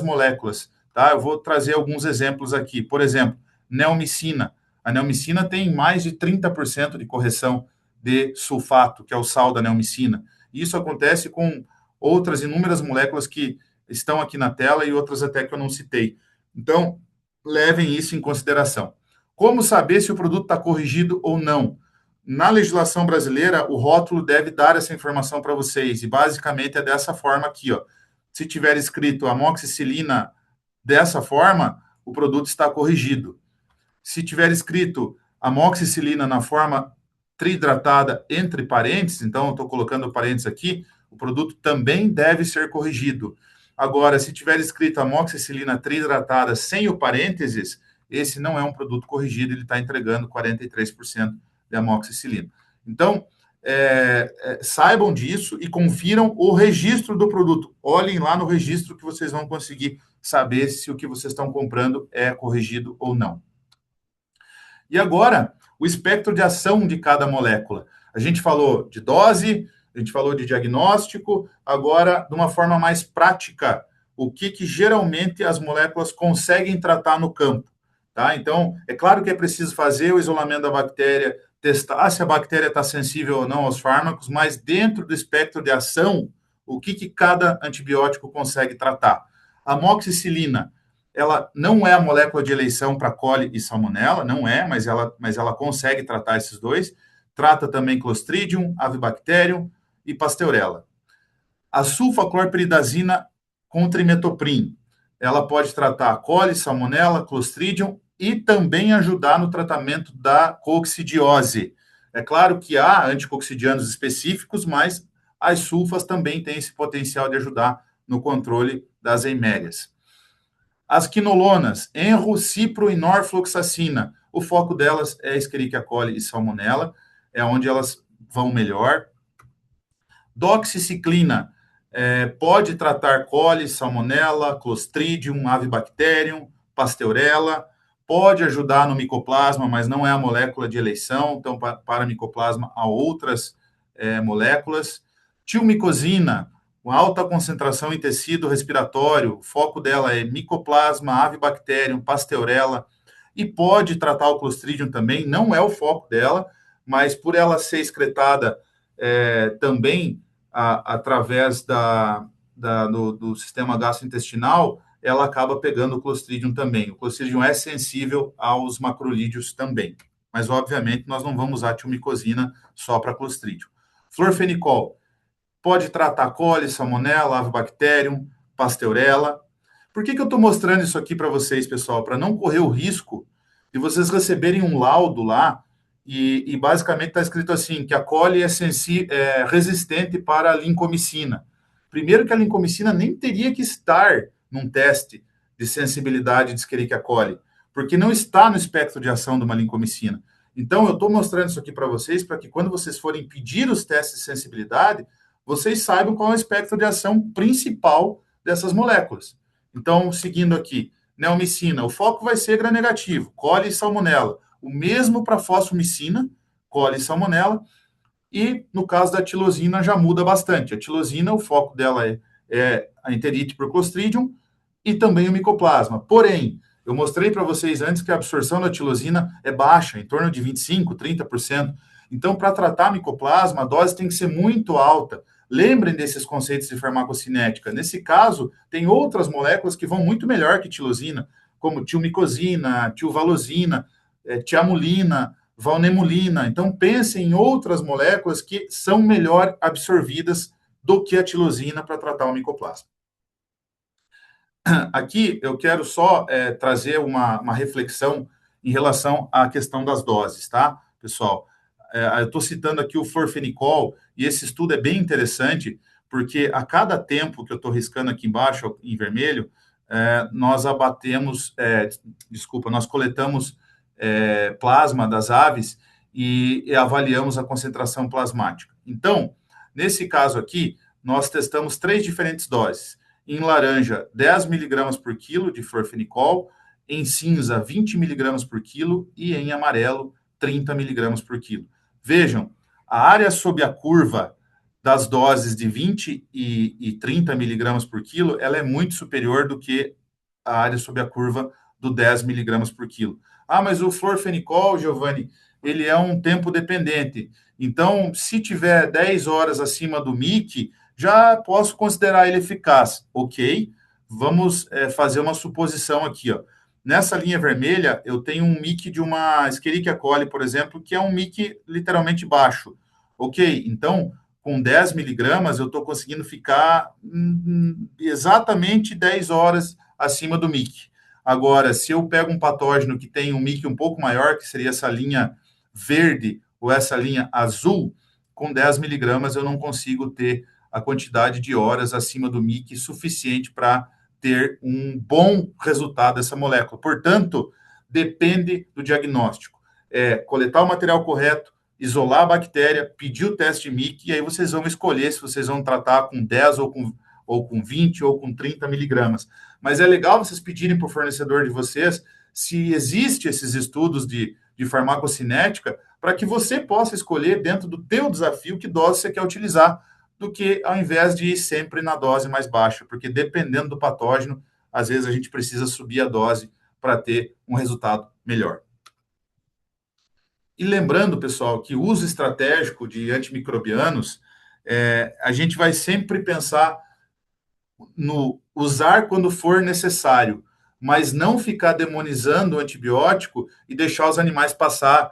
moléculas, tá? Eu vou trazer alguns exemplos aqui. Por exemplo, neomicina. A neomicina tem mais de 30% de correção de sulfato, que é o sal da neomicina. Isso acontece com outras inúmeras moléculas que estão aqui na tela e outras até que eu não citei. Então, levem isso em consideração. Como saber se o produto está corrigido ou não? Na legislação brasileira, o rótulo deve dar essa informação para vocês, e basicamente é dessa forma aqui, ó. Se tiver escrito amoxicilina dessa forma, o produto está corrigido. Se tiver escrito amoxicilina na forma trihidratada entre parênteses, então eu estou colocando parênteses aqui, o produto também deve ser corrigido. Agora, se tiver escrito amoxicilina trihidratada sem o parênteses, esse não é um produto corrigido, ele está entregando 43% de amoxicilina. Então, saibam disso e confiram o registro do produto. Olhem lá no registro que vocês vão conseguir saber se o que vocês estão comprando é corrigido ou não. E agora, o espectro de ação de cada molécula. A gente falou de dose, a gente falou de diagnóstico, agora, de uma forma mais prática, o que geralmente as moléculas conseguem tratar no campo. Tá? Então, é claro que é preciso fazer o isolamento da bactéria, testar se a bactéria está sensível ou não aos fármacos, mas dentro do espectro de ação, o que cada antibiótico consegue tratar. A amoxicilina, ela não é a molécula de eleição para coli e salmonela, não é, mas ela consegue tratar esses dois. Trata também Clostridium, Avibacterium e Pasteurella. A sulfaclorpiridazina com trimetoprim, ela pode tratar coli, salmonela, Clostridium e também ajudar no tratamento da coccidiose. É claro que há anticoccidianos específicos, mas as sulfas também têm esse potencial de ajudar no controle das eimérias. As quinolonas, enro, cipro e norfloxacina, o foco delas é Escherichia coli e salmonela, é onde elas vão melhor. Doxiciclina, pode tratar coli, salmonela, Clostridium, Avibacterium, Pasteurella, pode ajudar no micoplasma, mas não é a molécula de eleição, então para micoplasma há outras moléculas. Tilmicosina, com alta concentração em tecido respiratório, o foco dela é micoplasma, Avibacterium, Pasteurella, e pode tratar o Clostridium também, não é o foco dela, mas por ela ser excretada também através do sistema gastrointestinal, ela acaba pegando o Clostridium também. O Clostridium é sensível aos macrolídeos também, mas obviamente nós não vamos usar tilmicosina só para Clostridium. Florfenicol pode tratar coli, salmonela, Avibacterium, Pasteurella. Por que eu estou mostrando isso aqui para vocês, pessoal? Para não correr o risco de vocês receberem um laudo lá e basicamente está escrito assim, que a coli é resistente para a lincomicina. Primeiro que a lincomicina nem teria que estar num teste de sensibilidade de Escherichia coli, porque não está no espectro de ação de uma lincomicina. Então, eu estou mostrando isso aqui para vocês, para que quando vocês forem pedir os testes de sensibilidade, vocês saibam qual é o espectro de ação principal dessas moléculas. Então, seguindo aqui, neomicina, o foco vai ser gram-negativo, coli e salmonela. O mesmo para fosfomicina, coli e salmonela. E no caso da tilosina já muda bastante. A tilosina, o foco dela é a enterite por Clostridium e também o micoplasma. Porém, eu mostrei para vocês antes que a absorção da tilosina é baixa, em torno de 25%, 30%. Então, para tratar micoplasma, a dose tem que ser muito alta. Lembrem desses conceitos de farmacocinética. Nesse caso, tem outras moléculas que vão muito melhor que tilosina, como tilmicosina, tilvalosina, tiamulina, valnemulina. Então, pensem em outras moléculas que são melhor absorvidas do que a tirosina para tratar o micoplasma. Aqui eu quero só trazer uma reflexão em relação à questão das doses, tá, pessoal? Eu estou citando aqui o florfenicol, e esse estudo é bem interessante, porque a cada tempo que eu estou riscando aqui embaixo, em vermelho, nós abatemos, nós coletamos plasma das aves e avaliamos a concentração plasmática. Então, nesse caso aqui, nós testamos 3 diferentes doses. Em laranja, 10 miligramas por quilo de florfenicol, em cinza, 20 miligramas por quilo e em amarelo, 30 miligramas por quilo. Vejam, a área sob a curva das doses de 20 e 30 miligramas por quilo, ela é muito superior do que a área sob a curva do 10 miligramas por quilo. Ah, mas o florfenicol, Giovanni, ele é um tempo dependente. Então, se tiver 10 horas acima do MIC, já posso considerar ele eficaz. Ok, vamos fazer uma suposição aqui. Ó. Nessa linha vermelha, eu tenho um MIC de uma Escherichia coli, por exemplo, que é um MIC literalmente baixo. Ok, então, com 10 miligramas, eu estou conseguindo ficar exatamente 10 horas acima do MIC. Agora, se eu pego um patógeno que tem um MIC um pouco maior, que seria essa linha verde ou essa linha azul, com 10 miligramas eu não consigo ter a quantidade de horas acima do MIC suficiente para ter um bom resultado dessa molécula. Portanto, depende do diagnóstico. Coletar o material correto, isolar a bactéria, pedir o teste de MIC, e aí vocês vão escolher se vocês vão tratar com 10 ou com 20 ou com 30 miligramas. Mas é legal vocês pedirem para o fornecedor de vocês se existe esses estudos de farmacocinética para que você possa escolher dentro do teu desafio que dose você quer utilizar, do que ao invés de ir sempre na dose mais baixa, porque dependendo do patógeno, às vezes a gente precisa subir a dose para ter um resultado melhor. E lembrando, pessoal, que o uso estratégico de antimicrobianos, a gente vai sempre pensar no usar quando for necessário, mas não ficar demonizando o antibiótico e deixar os animais passar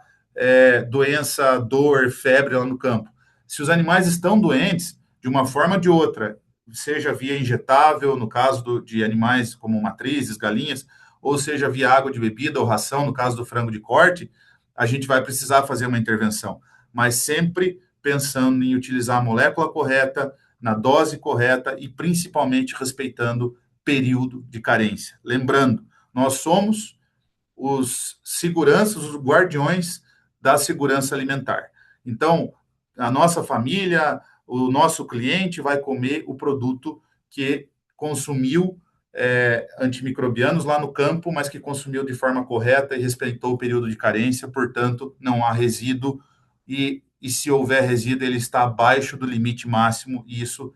doença, dor, febre lá no campo. Se os animais estão doentes, de uma forma ou de outra, seja via injetável, no caso de animais como matrizes, galinhas, ou seja via água de bebida ou ração, no caso do frango de corte, a gente vai precisar fazer uma intervenção, mas sempre pensando em utilizar a molécula correta, na dose correta e principalmente respeitando período de carência. Lembrando, nós somos os seguranças, os guardiões da segurança alimentar. Então, a nossa família, o nosso cliente vai comer o produto que consumiu antimicrobianos lá no campo, mas que consumiu de forma correta e respeitou o período de carência, portanto, não há resíduo, e se houver resíduo, ele está abaixo do limite máximo, e isso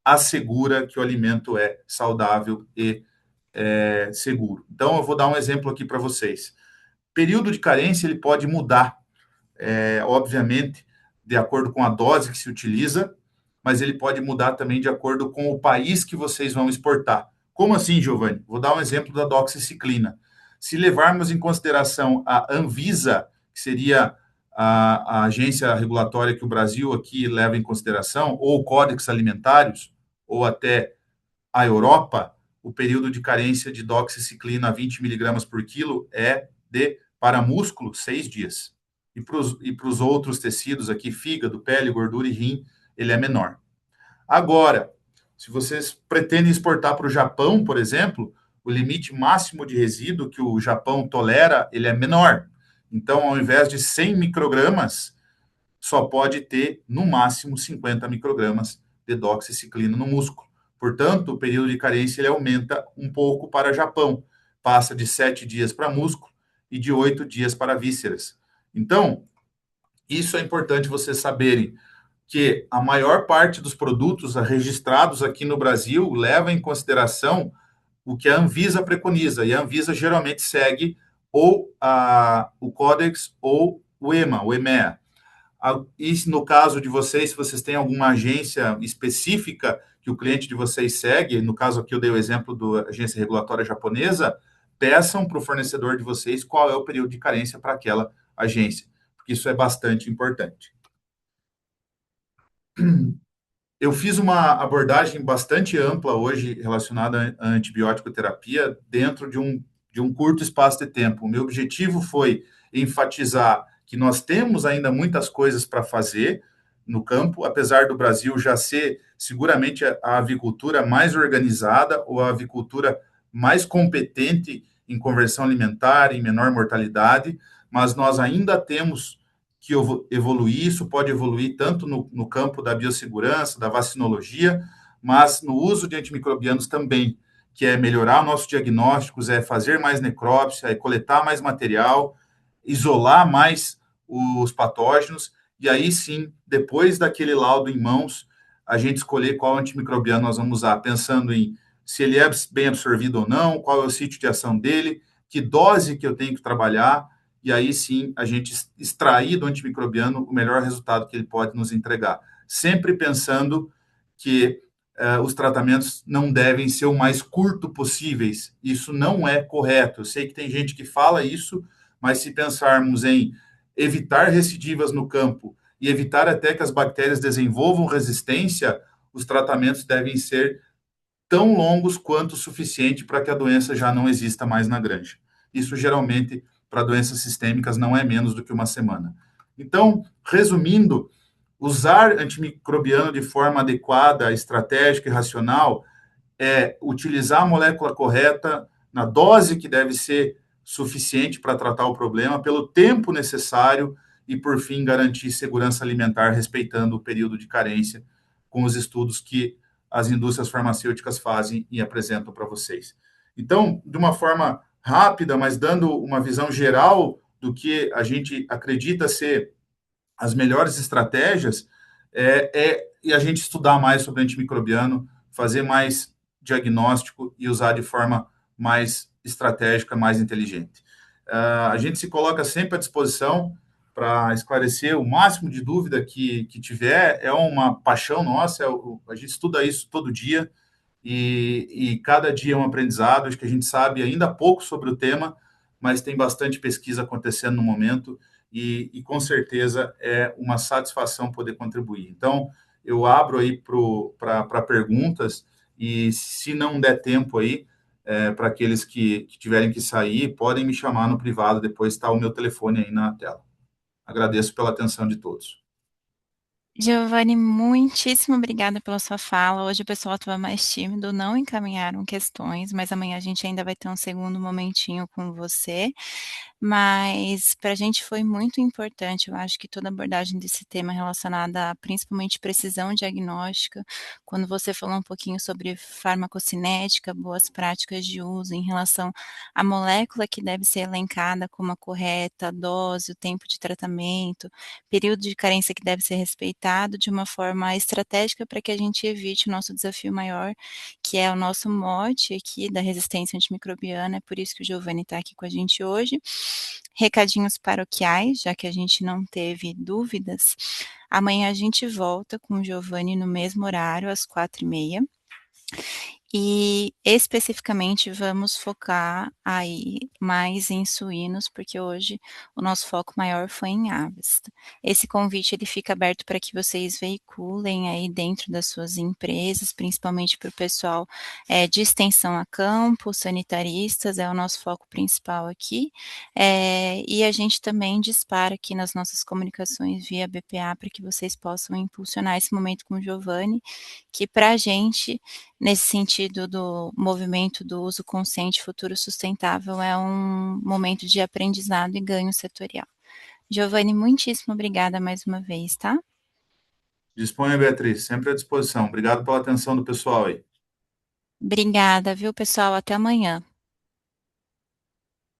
assegura que o alimento é saudável e seguro. Então, eu vou dar um exemplo aqui para vocês. Período de carência, ele pode mudar, obviamente, de acordo com a dose que se utiliza, mas ele pode mudar também de acordo com o país que vocês vão exportar. Como assim, Giovanni? Vou dar um exemplo da doxiciclina. Se levarmos em consideração a Anvisa, que seria a agência regulatória que o Brasil aqui leva em consideração, ou códex alimentários, ou até a Europa, o período de carência de doxiciclina a 20 miligramas por quilo é para músculo, 6 dias. E para os outros tecidos aqui, fígado, pele, gordura e rim, ele é menor. Agora, se vocês pretendem exportar para o Japão, por exemplo, o limite máximo de resíduo que o Japão tolera, ele é menor. Então, ao invés de 100 microgramas, só pode ter, no máximo, 50 microgramas de doxiciclina no músculo. Portanto, o período de carência ele aumenta um pouco para o Japão. Passa de 7 dias para músculo e de 8 dias para vísceras. Então, isso é importante vocês saberem, que a maior parte dos produtos registrados aqui no Brasil leva em consideração o que a Anvisa preconiza, e a Anvisa geralmente segue ou o Códex ou o EMA, o EMEA. E no caso de vocês, se vocês têm alguma agência específica que o cliente de vocês segue, no caso aqui eu dei o exemplo da agência regulatória japonesa, peçam para o fornecedor de vocês qual é o período de carência para aquela agência, porque isso é bastante importante. Eu fiz uma abordagem bastante ampla hoje relacionada à antibiótico terapia dentro de um curto espaço de tempo. O meu objetivo foi enfatizar que nós temos ainda muitas coisas para fazer no campo, apesar do Brasil já ser seguramente a avicultura mais organizada ou a avicultura mais competente em conversão alimentar, em menor mortalidade, mas nós ainda temos que evoluir, isso pode evoluir tanto no campo da biossegurança, da vacinologia, mas no uso de antimicrobianos também, que é melhorar nossos diagnósticos, é fazer mais necrópsia, é coletar mais material, isolar mais os patógenos, e aí sim, depois daquele laudo em mãos, a gente escolher qual antimicrobiano nós vamos usar, pensando em se ele é bem absorvido ou não, qual é o sítio de ação dele, que dose que eu tenho que trabalhar, e aí sim a gente extrair do antimicrobiano o melhor resultado que ele pode nos entregar. Sempre pensando que os tratamentos não devem ser o mais curto possíveis. Isso não é correto. Eu sei que tem gente que fala isso, mas se pensarmos em evitar recidivas no campo e evitar até que as bactérias desenvolvam resistência, os tratamentos devem ser tão longos quanto o suficiente para que a doença já não exista mais na granja. Isso geralmente para doenças sistêmicas não é menos do que uma semana. Então, resumindo, usar antimicrobiano de forma adequada, estratégica e racional é utilizar a molécula correta na dose que deve ser suficiente para tratar o problema, pelo tempo necessário e, por fim, garantir segurança alimentar respeitando o período de carência com os estudos que as indústrias farmacêuticas fazem e apresentam para vocês. Então, de uma forma rápida, mas dando uma visão geral do que a gente acredita ser as melhores estratégias, e a gente estudar mais sobre antimicrobiano, fazer mais diagnóstico e usar de forma mais estratégica, mais inteligente. A gente se coloca sempre à disposição para esclarecer o máximo de dúvida que tiver. É uma paixão nossa, a gente estuda isso todo dia e cada dia é um aprendizado. Acho que a gente sabe ainda pouco sobre o tema, mas tem bastante pesquisa acontecendo no momento e com certeza é uma satisfação poder contribuir. Então, eu abro aí para perguntas e se não der tempo aí, para aqueles que tiverem que sair, podem me chamar no privado, depois está o meu telefone aí na tela. Agradeço pela atenção de todos. Giovanni, muitíssimo obrigada pela sua fala. Hoje o pessoal estava mais tímido, não encaminharam questões, mas amanhã a gente ainda vai ter um segundo momentinho com você. Mas para a gente foi muito importante, eu acho que toda abordagem desse tema relacionada a principalmente precisão diagnóstica, quando você falou um pouquinho sobre farmacocinética, boas práticas de uso em relação à molécula que deve ser elencada como a correta, a dose, o tempo de tratamento, período de carência que deve ser respeitado de uma forma estratégica para que a gente evite o nosso desafio maior, que é o nosso mote aqui da resistência antimicrobiana, é por isso que o Giovanni está aqui com a gente hoje. Recadinhos paroquiais, já que a gente não teve dúvidas. Amanhã a gente volta com o Giovanni no mesmo horário, às 4h30. E especificamente vamos focar aí mais em suínos, porque hoje o nosso foco maior foi em aves. Esse convite ele fica aberto para que vocês veiculem aí dentro das suas empresas, principalmente para o pessoal de extensão a campo, sanitaristas, é o nosso foco principal aqui. E a gente também dispara aqui nas nossas comunicações via BPA para que vocês possam impulsionar esse momento com o Giovanni, que para a gente nesse sentido do movimento do uso consciente futuro sustentável, é um momento de aprendizado e ganho setorial. Giovanni, muitíssimo obrigada mais uma vez, tá? Disponha, Beatriz, sempre à disposição. Obrigado pela atenção do pessoal aí. Obrigada, viu, pessoal? Até amanhã.